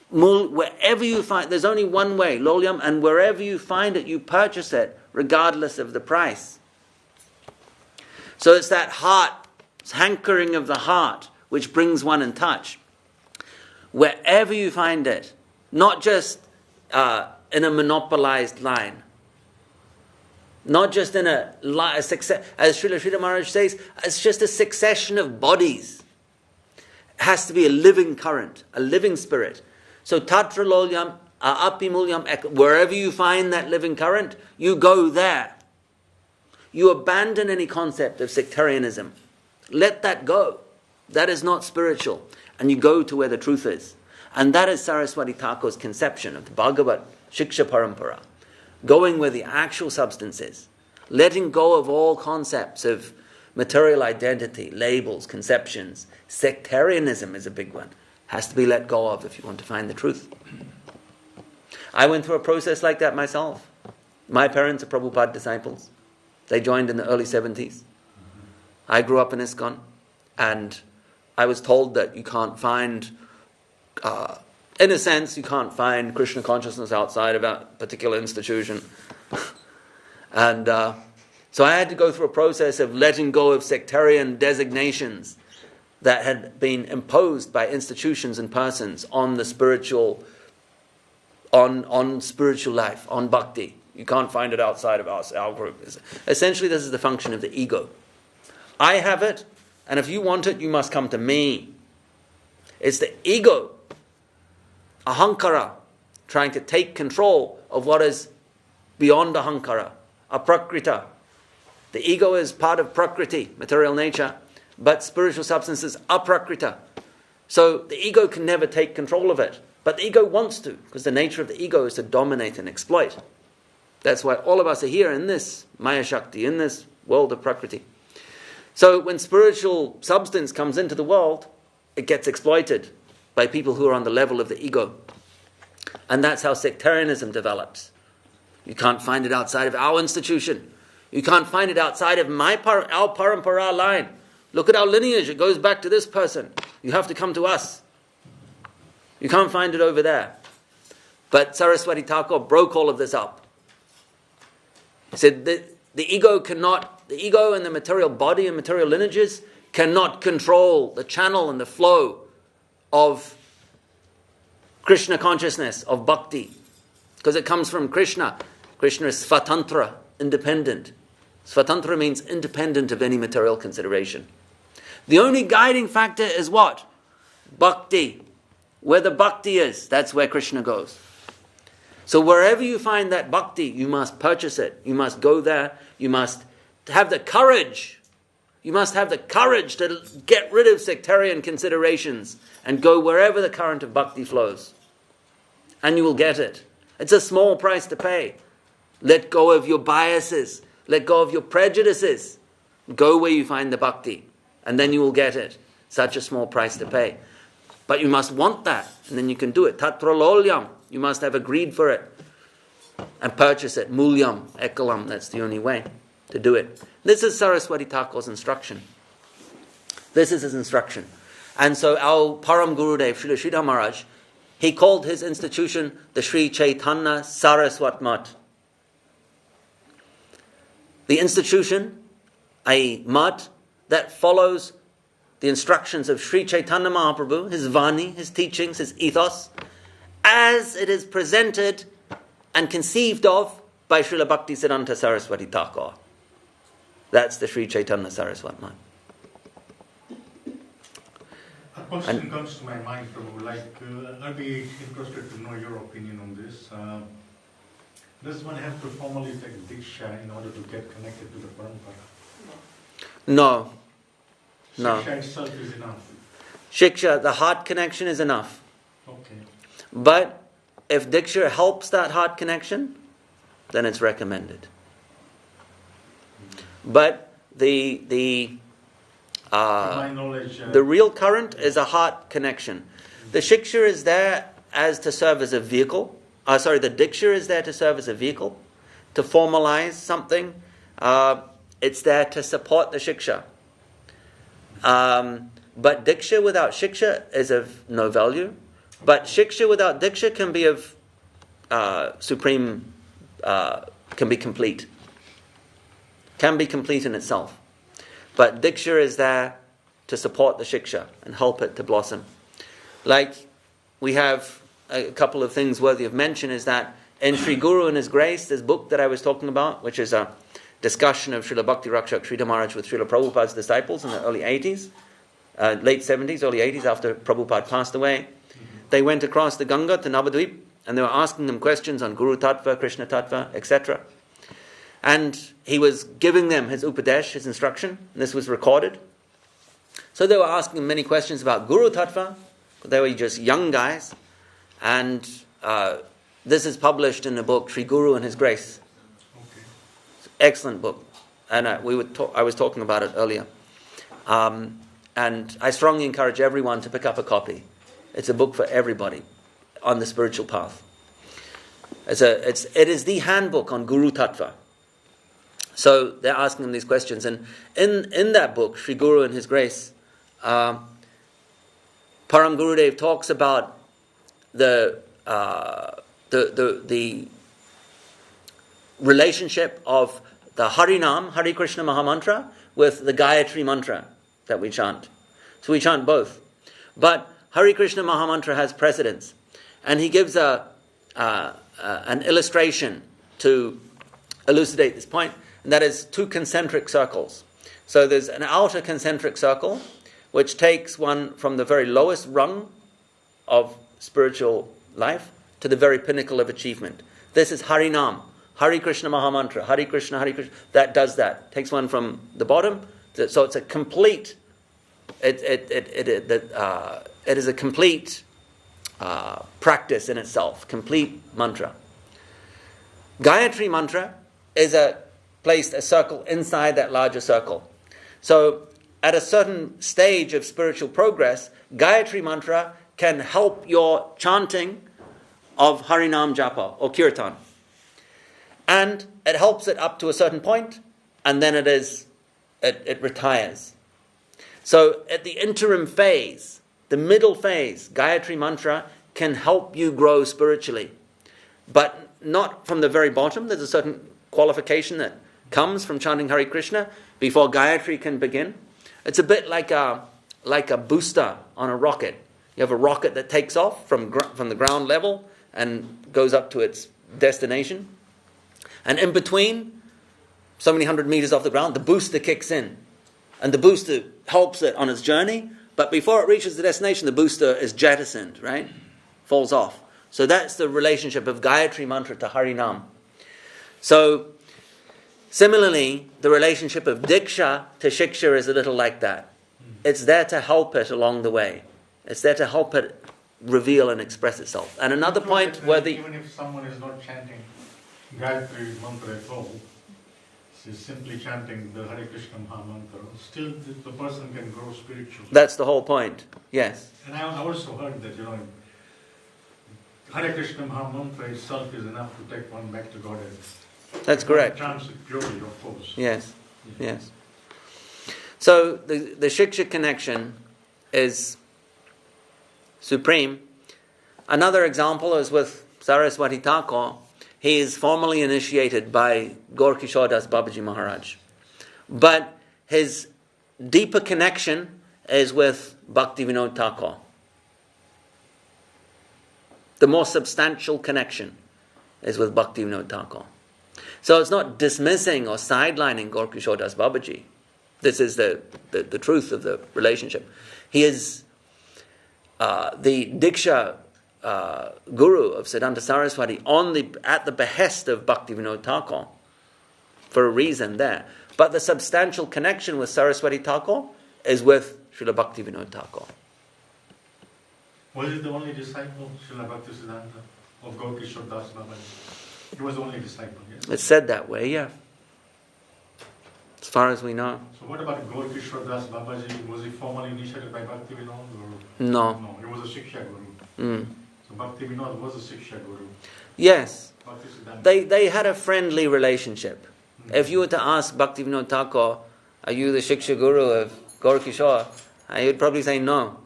Wherever you find, there's only one way, lolyam, and wherever you find it, you purchase it, regardless of the price. So it's that heart, it's hankering of the heart, which brings one in touch. Wherever you find it, not just in a monopolized line, not just in a success, as Srila Sridhar Maharaj says, it's just a succession of bodies. It has to be a living current, a living spirit. So tatra lolyam api mulyam, wherever you find that living current, you go there. You abandon any concept of sectarianism. Let that go. That is not spiritual. And you go to where the truth is. And that is Saraswati Thakur's conception of the Bhagavat Shiksha Parampara. Going where the actual substance is. Letting go of all concepts of material identity, labels, conceptions. Sectarianism is a big one. Has to be let go of if you want to find the truth. I went through a process like that myself. My parents are Prabhupada disciples. They joined in the early 70s. I grew up in ISKCON, and I was told that you can't find, in a sense, you can't find Krishna consciousness outside of a particular institution. And so I had to go through a process of letting go of sectarian designations that had been imposed by institutions and persons on the spiritual, on spiritual life, on bhakti. You can't find it outside of us, our group. Essentially, this is the function of the ego. I have it, and if you want it, you must come to me. It's the ego, ahankara, trying to take control of what is beyond ahankara, aprakrita. The ego is part of prakriti, material nature, but spiritual substance is aprakrita. So the ego can never take control of it. But the ego wants to, because the nature of the ego is to dominate and exploit. That's why all of us are here in this Maya Shakti, in this world of Prakriti. So when spiritual substance comes into the world, it gets exploited by people who are on the level of the ego. And that's how sectarianism develops. You can't find it outside of our institution. You can't find it outside of our parampara line. Look at our lineage, it goes back to this person. You have to come to us. You can't find it over there. But Saraswati Thakur broke all of this up. He said that the ego and the material body and material lineages cannot control the channel and the flow of Krishna consciousness, of bhakti. Because it comes from Krishna. Krishna is svatantra, independent. Svatantra means independent of any material consideration. The only guiding factor is what? Bhakti. Where the bhakti is, that's where Krishna goes. So wherever you find that bhakti, you must purchase it. You must go there. You must have the courage. You must have the courage to get rid of sectarian considerations and go wherever the current of bhakti flows. And you will get it. It's a small price to pay. Let go of your biases. Let go of your prejudices. Go where you find the bhakti. And then you will get it. Such a small price to pay. But you must want that. And then you can do it. Tatra lolyam. You must have a greed for it. And purchase it. Mulyam, ekalam. That's the only way to do it. This is Saraswati Thakur's instruction. This is his instruction. And so our Param Gurudev, Srila Sridhar Maharaj, he called his institution the Sri Chaitanya Saraswat Mat. The institution, a mat that follows the instructions of Sri Chaitanya Mahaprabhu, his Vani, his teachings, his ethos, as it is presented and conceived of by Srila Bhaktisiddhanta Saraswati Thakur. That's the Sri Chaitanya Saraswat Mat. A question comes to my mind, Prabhu, I'd be interested to know your opinion on this. Does one have to formally take Diksha in order to get connected to the Parampara? No. No. Shiksha itself is enough. Shiksha, the heart connection is enough. Okay. But if Diksha helps that heart connection, then it's recommended. But the my knowledge, the real current is a heart connection. The Shiksha is there as to serve as a vehicle. The Diksha is there to serve as a vehicle to formalize something. It's there to support the shiksha. But diksha without shiksha is of no value. But shiksha without diksha can be of supreme, can be complete. Can be complete in itself. But diksha is there to support the shiksha and help it to blossom. Like, we have a couple of things worthy of mention is that in Sri Guru and His Grace, this book that I was talking about, which is a discussion of Srila Bhakti Rakshak Sridhar Maharaj with Srila Prabhupada's disciples in the early 80s, late 70s, early 80s, after Prabhupada passed away. They went across the Ganga to Navadvip, and they were asking them questions on Guru Tattva, Krishna Tattva, etc. And he was giving them his upadesh, his instruction, and this was recorded. So they were asking him many questions about Guru Tattva. They were just young guys. And this is published in the book Sri Guru and His Grace. It's an excellent book. And I was talking about it earlier. And I strongly encourage everyone to pick up a copy. It's a book for everybody on the spiritual path. It is the handbook on Guru Tattva. So they're asking him these questions. And in that book, Sri Guru and His Grace, Param Gurudev talks about the relationship of the Harinam, Hare Krishna Mahamantra, with the Gayatri mantra that we chant. So we chant both. But Hare Krishna Mahamantra has precedence. And he gives an illustration to elucidate this point, and that is two concentric circles. So there's an outer concentric circle, which takes one from the very lowest rung of spiritual life to the very pinnacle of achievement. This is Harinam, Hare Krishna Mahamantra, Hare Krishna, that does that. Takes one from the bottom, so it's a complete, it is a complete practice in itself, complete mantra. Gayatri mantra is placed a circle inside that larger circle. So at a certain stage of spiritual progress, Gayatri mantra can help your chanting of Harinam Japa or Kirtan. And it helps it up to a certain point, and then it retires. So at the interim phase, the middle phase, Gayatri mantra can help you grow spiritually. But not from the very bottom. There's a certain qualification that comes from chanting Hare Krishna before Gayatri can begin. It's a bit like a booster on a rocket. You have a rocket that takes off from the ground level and goes up to its destination. And in between, so many hundred meters off the ground, the booster kicks in. And the booster helps it on its journey. But before it reaches the destination, the booster is jettisoned, right? Falls off. So that's the relationship of Gayatri mantra to Harinam. So, similarly, the relationship of Diksha to Shiksha is a little like that. It's there to help it along the way. It's there to help it reveal and express itself. And another point where even if someone is not chanting Gayatri mantra at all, is simply chanting the Hare Krishna Mahamantra, still the person can grow spiritually. That's the whole point, yes. And I also heard that, Hare Krishna Mahamantra itself is enough to take one back to Godhead. That's correct. Chants it purely, of course. Yes, yes. So the Shiksha connection is supreme. Another example is with Saraswati Thakur. He is formally initiated by Gaur Kishore Das Babaji Maharaj. But his deeper connection is with Bhakti Vinod Thakur. The more substantial connection is with Bhakti Vinod Thakur. So it's not dismissing or sidelining Gaur Kishore Das Babaji. This is the truth of the relationship. He is the Diksha Guru of Siddhanta Saraswati at the behest of Bhakti Vinod Thakur for a reason there. But the substantial connection with Saraswati Thakur is with Srila Bhakti Vinod Thakur. Was he the only disciple, Srila Bhakti Siddhanta, of Gaur Kishore Das Babaji? He was the only disciple, yes? It's said that way, yeah. As far as we know. So what about Gaur Kishore Das Babaji? Was he formally initiated by Bhakti Vinod? No. No, he was a Shiksha Guru. Mm. So Bhakti Vinod was a Siksha Guru. Yes, Bhaktisiddhanta. they had a friendly relationship. If you were to ask Bhaktivinoda Thakur, are you the Shiksha Guru of Gaur Kishore? He would probably say no.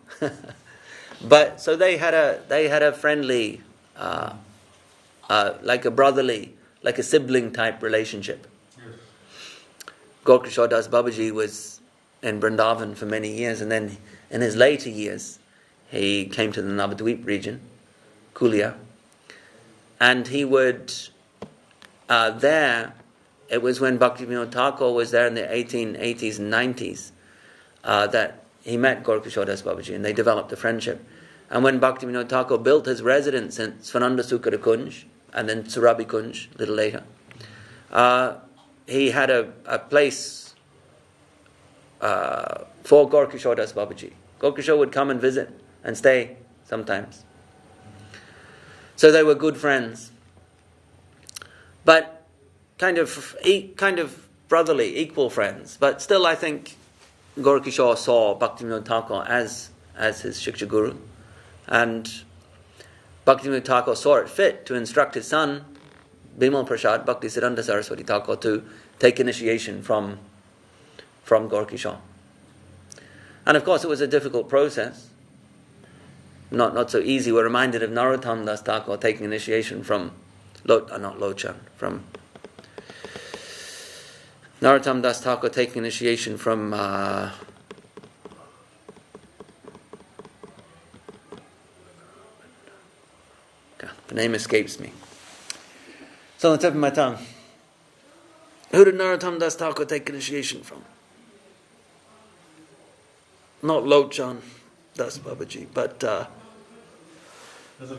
But so they had a friendly, like a brotherly, like a sibling type relationship. Yes. Gaur Kishore Das Babaji was in Vrindavan for many years, and then in his later years, he came to the Navadvip region, Kulia, and he would there. It was when Bhaktivinoda Thakur was there in the 1880s and 90s that he met Gaur Kishore Das Babaji, and they developed a friendship. And when Bhaktivinoda Thakur built his residence in Svananda Sukara Kunj and then Surabi Kunj a little later, he had a place for Gaur Kishore Das Babaji. Gaur Kishore would come and visit and stay sometimes. So they were good friends. But kind of brotherly, equal friends. But still, I think Gaur Kishore saw Bhaktivinoda Thakur as his Shiksha Guru, and Bhaktivinoda Thakur saw it fit to instruct his son, Bimal Prasad Bhaktisiddhanta Saraswati Thakur, to take initiation from Gaur Kishore. And of course, it was a difficult process, not so easy. We're reminded of Narottam Das Thakur taking initiation from Narottam Das Thakur taking initiation from the name escapes me. It's on the tip of my tongue. Who did Narottam Das Thakur take initiation from? Not Lochan Das Babaji, but Doesn't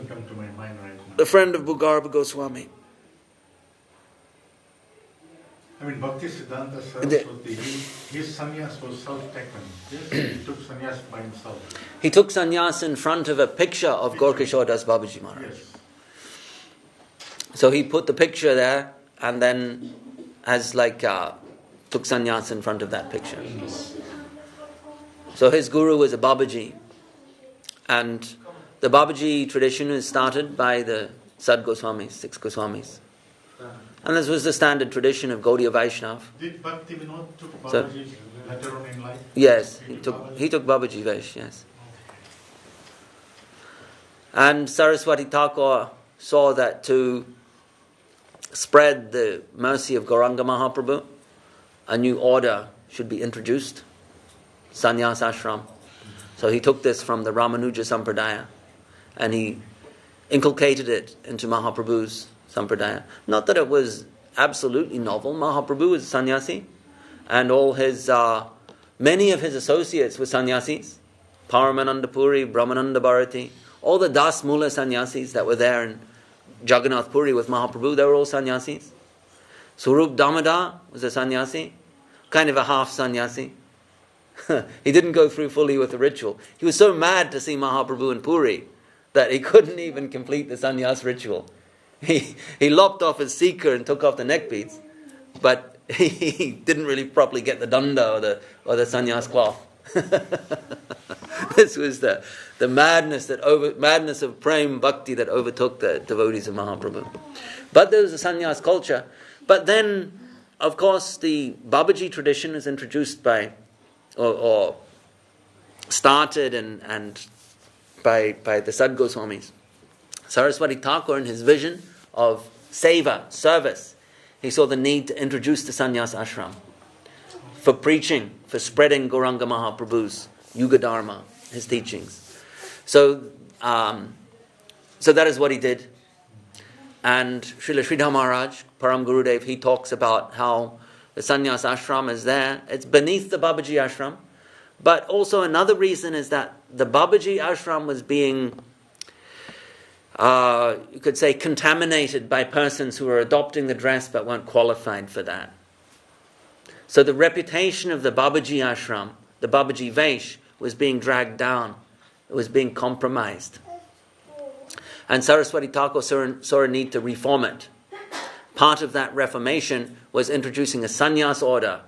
come to my mind right now. the friend of Bhugarba Goswami. I mean, Bhaktisiddhanta Saraswati, his sannyas was self-taken. Yes, he took sannyas by himself. He took sannyas in front of a picture of Gaur Kishore Das Babaji Maharaj. Yes. So he put the picture there and then took sannyas in front of that picture. So his guru was a Babaji. And the Babaji tradition is started by the Sad Goswamis, 6 Goswamis. And this was the standard tradition of Gaudiya Vaishnav. Did Bhakti Vinod took So- Babaji later on in life? Yes, he took Babaji Vaish, yes. And Saraswati Thakur saw that to spread the mercy of Gauranga Mahaprabhu, a new order should be introduced, Sannyas Ashram. So he took this from the Ramanuja Sampradaya and he inculcated it into Mahaprabhu's Sampradaya. Not that it was absolutely novel. Mahaprabhu was a sannyasi, and all his many of his associates were sannyasis. Paramananda Puri, Brahmananda Bharati, all the Das Mula sannyasis that were there in Jagannath Puri with Mahaprabhu, they were all sannyasis. Swarup Damodar was a sannyasi, kind of a half sannyasi. He didn't go through fully with the ritual. He was so mad to see Mahaprabhu in Puri that he couldn't even complete the sannyas ritual. He lopped off his seeker and took off the neck beads, but he didn't really properly get the danda or the sannyas cloth. This was the madness of prem bhakti that overtook the devotees of Mahaprabhu. But there was a sannyas culture. But then, of course, the Babaji tradition is introduced by, or started and by the Sad Goswamis. Saraswati Thakur, in his vision of seva, service, he saw the need to introduce the sannyas ashram for preaching, for spreading Gauranga Mahaprabhu's Yuga Dharma, his teachings. So that is what he did. And Srila Sridhar Maharaj, Param Gurudev, he talks about how the sannyas ashram is there. It's beneath the Babaji ashram. But also another reason is that the Babaji ashram was being, you could say, contaminated by persons who were adopting the dress but weren't qualified for that. So the reputation of the Babaji ashram, the Babaji Vaish, was being dragged down. It was being compromised. And Saraswati Thakur saw a need to reform it. Part of that reformation was introducing a sannyas order,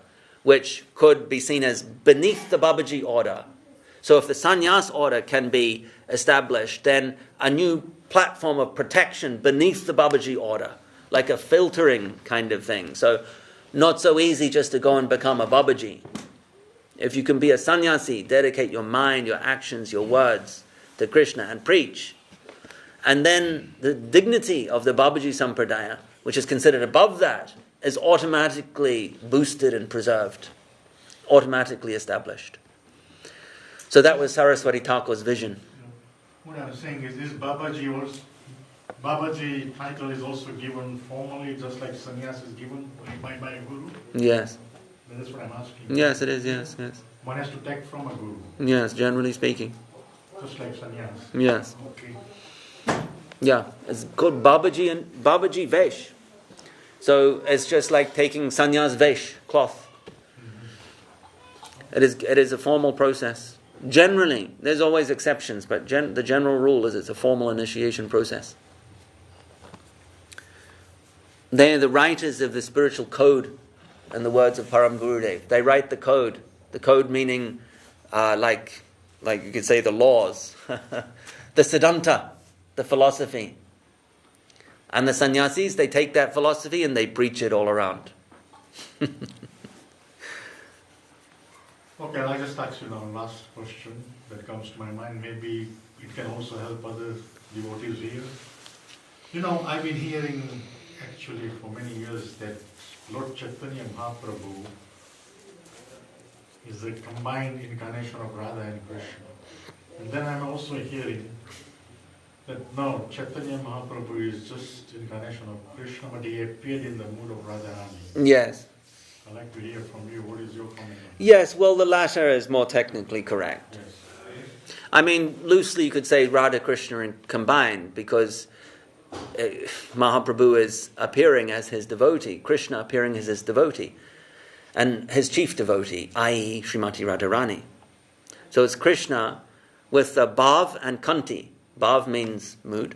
which could be seen as beneath the Babaji order. So if the sannyas order can be established, then a new platform of protection beneath the Babaji order, like a filtering kind of thing. So not so easy just to go and become a Babaji. If you can be a sannyasi, dedicate your mind, your actions, your words to Krishna and preach. And then the dignity of the Babaji Sampradaya, which is considered above that, is automatically boosted and preserved, automatically established. So that was Saraswati Thakur's vision. What I'm saying is this Babaji title is also given formally, just like sannyas is given by a guru? Yes. That's what I'm asking. Yes, it is, yes. One has to take from a guru. Yes, generally speaking. Just like sannyas. Yes. Okay. Yeah, it's called Babaji Vesh. So it's just like taking sannyas vesh, cloth. It is a formal process. Generally, there's always exceptions, but the general rule is it's a formal initiation process. They are the writers of the spiritual code and the words of Param Gurudev. They write the code. The code meaning, like you could say, the laws, the Siddhanta, the philosophy. And the sannyasis, they take that philosophy and they preach it all around. Okay, I'll just ask you now last question that comes to my mind. Maybe it can also help other devotees here. You know, I've been hearing actually for many years that Lord Chaitanya Mahaprabhu is a combined incarnation of Radha and Krishna. And then I'm also hearing that no, Chaitanya Mahaprabhu is just incarnation of Krishna, but he appeared in the mood of Radharani. Yes. I'd like to hear from you. What is your comment on that? Yes, well, the latter is more technically correct. Yes. I mean, loosely you could say Radha Krishna combined, because Mahaprabhu is appearing as his devotee, Krishna appearing as his devotee, and his chief devotee, i.e. Srimati Radharani. So it's Krishna with the Bhav and Kanti. Bhav means mood,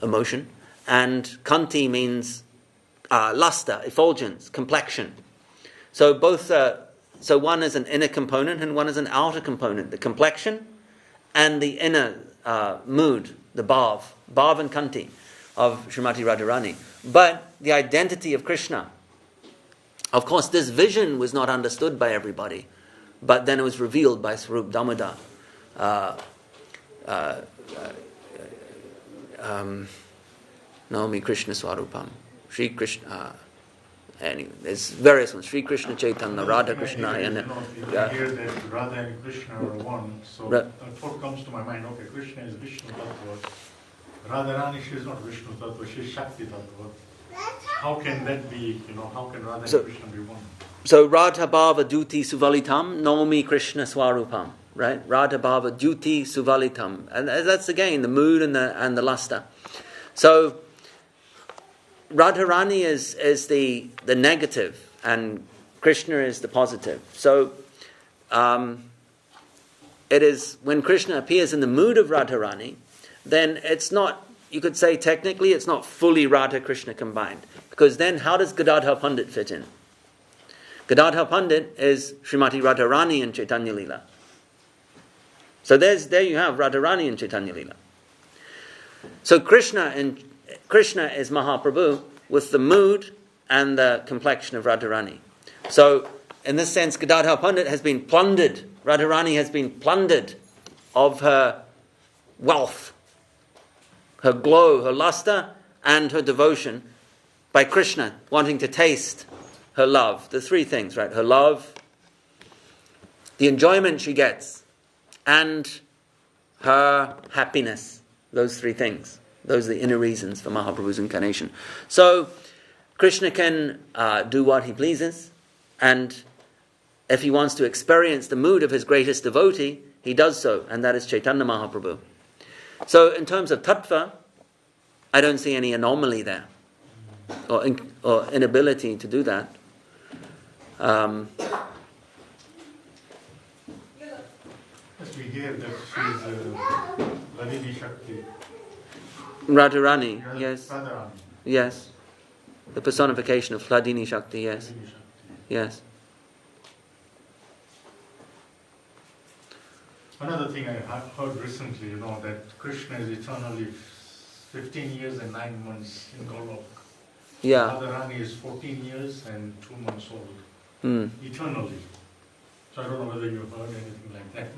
emotion, and Kanti means luster, effulgence, complexion. So both, so one is an inner component and one is an outer component. The complexion and the inner mood, the Bhav and Kanti of Srimati Radharani. But the identity of Krishna. Of course, this vision was not understood by everybody, but then it was revealed by Swarup Damodar. Naomi Krishna Swarupam, Sri Krishna. Anyway, there's various ones. Sri Krishna Chaitanya, Radha Krishna, and you hear that Radha and Krishna are one. So the thought comes to my mind. Okay, Krishna is Vishnu Tattva. Radharani, she is not Vishnu Tattva. She is Shakti Tattva. How can that be? How can Radha and Krishna be one? So Radha Bhava Duti Suvalitam, Naomi Krishna Swarupam. Right, Radha Bhava Duti Suvalitam, and that's again the mood and the luster. So Radharani is the negative, and Krishna is the positive. So it is when Krishna appears in the mood of Radharani, then it's not. You could say technically it's not fully Radha Krishna combined, because then how does Gadadhar Pandit fit in? Gadadhar Pandit is Srimati Radharani and Chaitanya Leela. So there you have Radharani and Chaitanya Leela. So Krishna is Mahaprabhu with the mood and the complexion of Radharani. So in this sense, Gadadhar Pandit has been plundered. Radharani has been plundered of her wealth, her glow, her luster, and her devotion by Krishna wanting to taste her love. The three things, right? Her love, the enjoyment she gets, and her happiness. Those three things. Those are the inner reasons for Mahaprabhu's incarnation. So, Krishna can do what he pleases, and if he wants to experience the mood of his greatest devotee, he does so, and that is Chaitanya Mahaprabhu. So, in terms of tattva, I don't see any anomaly there, or inability to do that. We hear that she is Hladini Shakti. Radharani, yes. Radharani. Yes. The personification of Hladini Shakti, yes. Hladini Shakti. Yes. Another thing I heard recently, that Krishna is eternally 15 years and 9 months in Golok. Yeah. Radharani is 14 years and 2 months old. Mm. Eternally. So I don't know whether you've heard anything like that.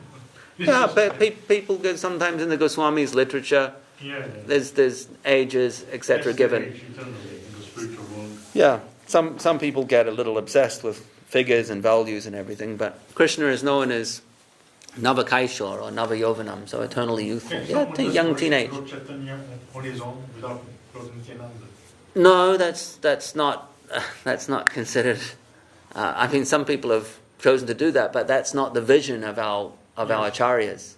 Yeah, but people go sometimes in the Goswami's literature. Yeah. There's ages, etc. given. Age eternally in the spiritual world. Yeah, some people get a little obsessed with figures and values and everything, but Krishna is known as Navakaishor or Navayovanam, so eternally youthful. Yeah, young teenage. Lord Chaitanya on his own without Lord Nityananda. No, that's not considered. I mean, some people have chosen to do that, but that's not the vision of our acharyas.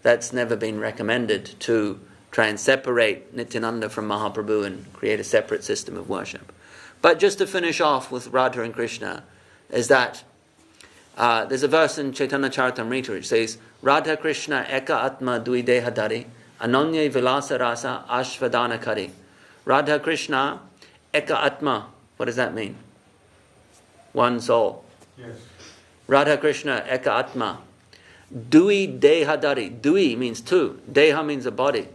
That's never been recommended, to try and separate Nityananda from Mahaprabhu and create a separate system of worship. But just to finish off with Radha and Krishna, is that there's a verse in Chaitanya Charitamrita which says, Radha Krishna eka atma dui dehadari ananya vilasa rasa ashvadana kari. Radha Krishna eka atma. What does that mean? One soul. Yes. Radha Krishna eka atma. Dui dehadari. Dui means two. Deha means a body.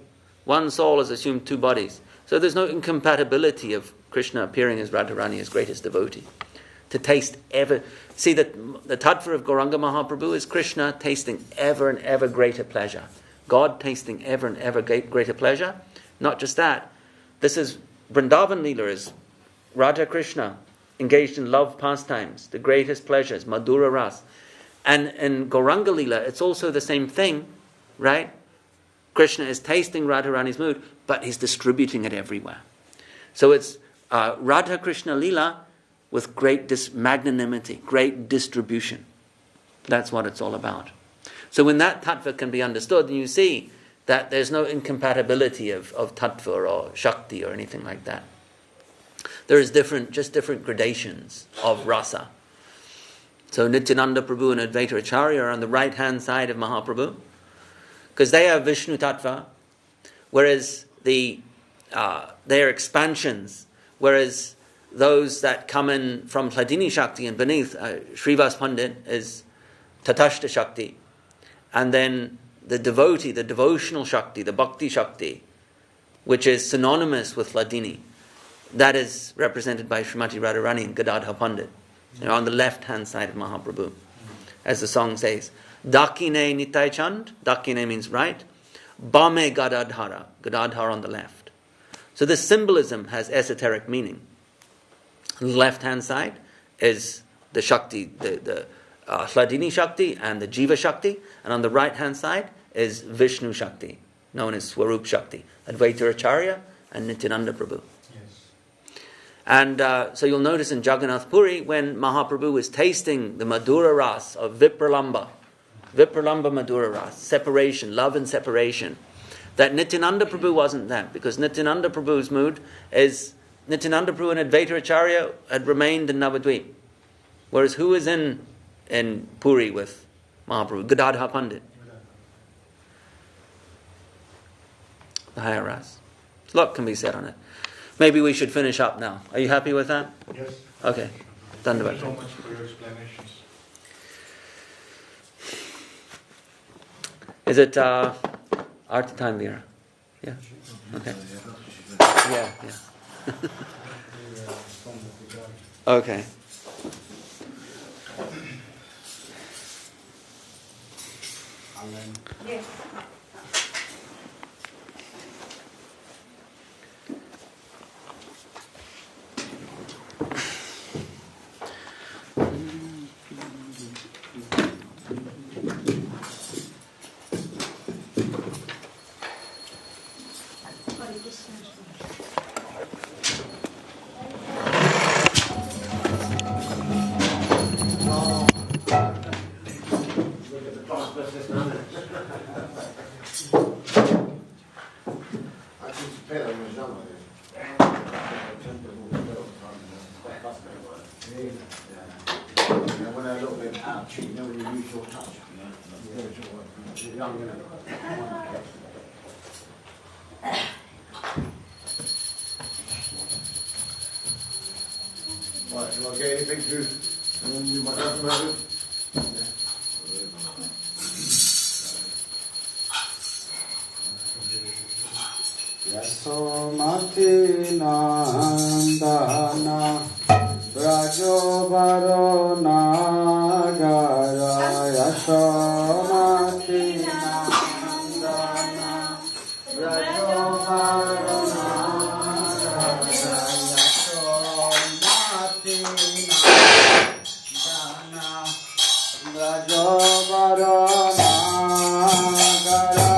One soul is assumed two bodies. So there's no incompatibility of Krishna appearing as Radharani, his greatest devotee. To taste ever... See, the tattva of Gauranga Mahaprabhu is Krishna tasting ever and ever greater pleasure. God tasting ever and ever greater pleasure. Not just that. This is... Vrindavan Leela is Radha Krishna engaged in love pastimes, the greatest pleasures, Madhura Ras. And in Gauranga Leela, it's also the same thing, right? Krishna is tasting Radharani's mood, but he's distributing it everywhere. So it's Radha Krishna Leela with great magnanimity, great distribution. That's what it's all about. So when that tattva can be understood, then you see that there's no incompatibility of tattva or shakti or anything like that. There is just different gradations of rasa. So Nityananda Prabhu and Advaita Acharya are on the right-hand side of Mahaprabhu, because they are Vishnu tattva, whereas they are expansions, whereas those that come in from Hladini Shakti and beneath, Srivas Pandit is Tatashta Shakti, and then the devotee, the devotional Shakti, the Bhakti Shakti, which is synonymous with Hladini, that is represented by Srimati Radharani and Gadadhar Pandit. They're on the left-hand side of Mahaprabhu. As the song says, Dakine Nitai Chand, Dakine means right, Bame Gadadhara, Gadadhar on the left. So this symbolism has esoteric meaning. On the left-hand side is the Shakti, the Hladini Shakti and the Jiva Shakti, and on the right-hand side is Vishnu Shakti, known as Swarup Shakti, Advaita Acharya and Nityananda Prabhu. And so you'll notice in Jagannath Puri, when Mahaprabhu is tasting the Madhura Ras of Vipralamba Madhura Ras, separation, love and separation, that Nityananda Prabhu wasn't that, because Nityananda Prabhu's mood is, Nityananda Prabhu and Advaita Acharya had remained in Navadvip. Whereas who is in Puri with Mahaprabhu? Gadadhar Pandit. The higher ras. A lot can be said on it. Maybe we should finish up now. Are you happy with that? Yes. Okay. Thank you so much for your explanations. Is it Arti time, Vera? Yeah? Okay. Yeah. Okay. Yes. When I look at ouch, you know when you use your touch, you're young, you know. Right, do I get anything to you might have to Yasomati Nandana Brajobaro Nagara Yasomati Nandana Brajobaro Nagara Yasomati Nandana Brajobaro Nagara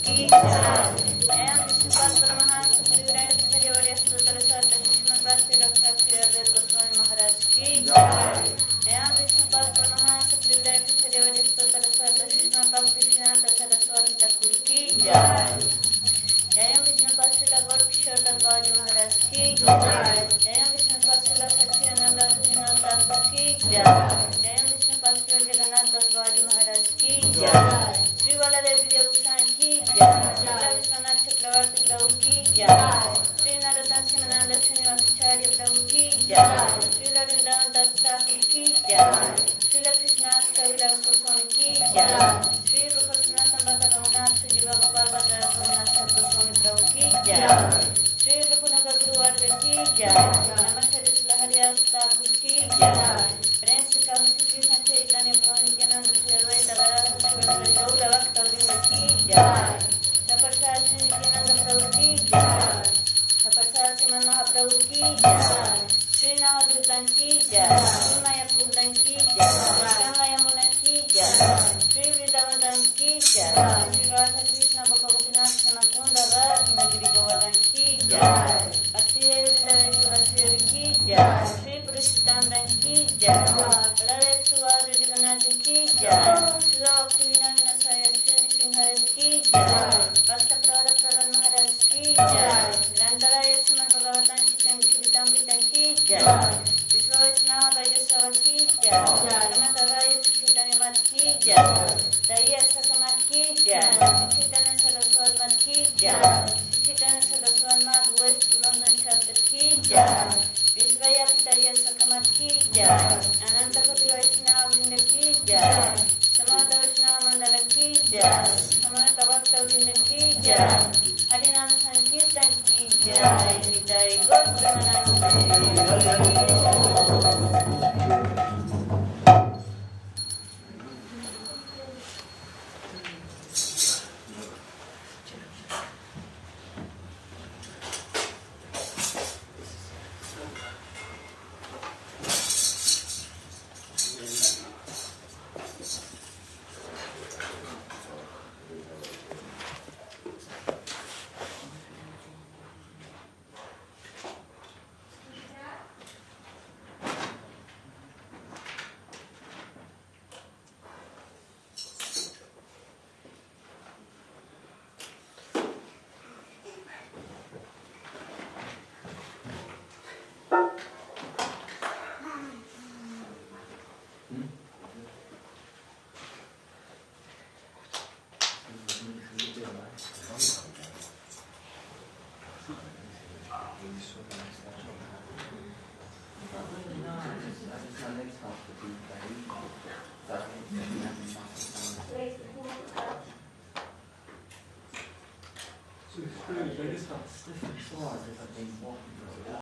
की जय। एवं विष्णुपाद परमहंस परिव्राज हरिवर्य स्तोत्र सात श्रीमद् भक्ति रक्षा श्री गोस्वामी महाराज की जय। एवं विष्णुपाद परमहंस परिव्राज हरिवर्य स्तोत्र सात श्रीमद् भक्ति सिद्धांत सरस्वती ठाकुर की जय। एवं विष्णुपाद श्री गौर किशोर दास महाराज की जय। एवं विष्णुपाद श्री सच्चिदानंद श्रीनाथ दास की जय। एवं विष्णुपाद श्री जगन्नाथ दास महाराज की जय। श्री बलदेव देवस्थान की जय। श्री विश्वनाथ चक्रवर्ती प्रभु की जय। श्री नरोत्तम सिमनानंद श्रीनिवासाचार्य प्रभु की जय। श्री वृंदावन दास ठाकुर की जय। श्री कृष्णदास कविराज गोस्वामी की जय। श्री गोपाल सनातन भक्त रघुनाथ श्री जीवा गोपाल भक्त रघुनाथ गोस्वामी प्रभु की जय। श्री रूपनगर गुरुवर्ग की जय। नमस्ते श्री हरिदास ठाकुर की जय। प्रेम से कहूँ श्री कृष्ण चैतन्य प्रभु नित्यानंद श्री अद्वैत गदाधर गौर भक्तवृंद की जय। सपरसार श्री नित्यानंद प्रभु की जय। सपरसार श्रीमन महाप्रभु की जय। श्री नवदुर्गन की जय। श्री माया पूर्णन की जय। गंगा यमुना की जय। श्री वृंदावन की जय। श्री राधा कृष्ण गोप गोपीनाथ श्याम कुंद गिरी गोवर्धन की जय। भक्ति वृंदावेश्वर की जय। श्री पुरुषोत्तम की जय। ललित सुवाद जगन्नाथ की जय। श्री भक्ति विनोद श्री सिंह की जय। भक्त प्रवर प्रवर महाराज की जय। ग्रंथराय श्रीमद् भगवतन चरितामृत की जय। विश्व वैष्णव वैष्णव की जय। नमः चैतन्य मत की जय। दैय सकमत की जय। चैतन्य सरस्वती मत की जय। चैतन्य सरस्वती मत वेस्ट लंदन चैप्टर की जय। विश्वव्यापी दैय सकमत की जय। अनंत कोटि वैष्णव वृंद की जय। समस्त वैष्णव मंडल की जय। समस्त भक्त वृंद की जय। हरिनाम संकीर्तन की जय। जय गौर Premanand. So it's really, they just got stiff and sore as if I've been walking for a while.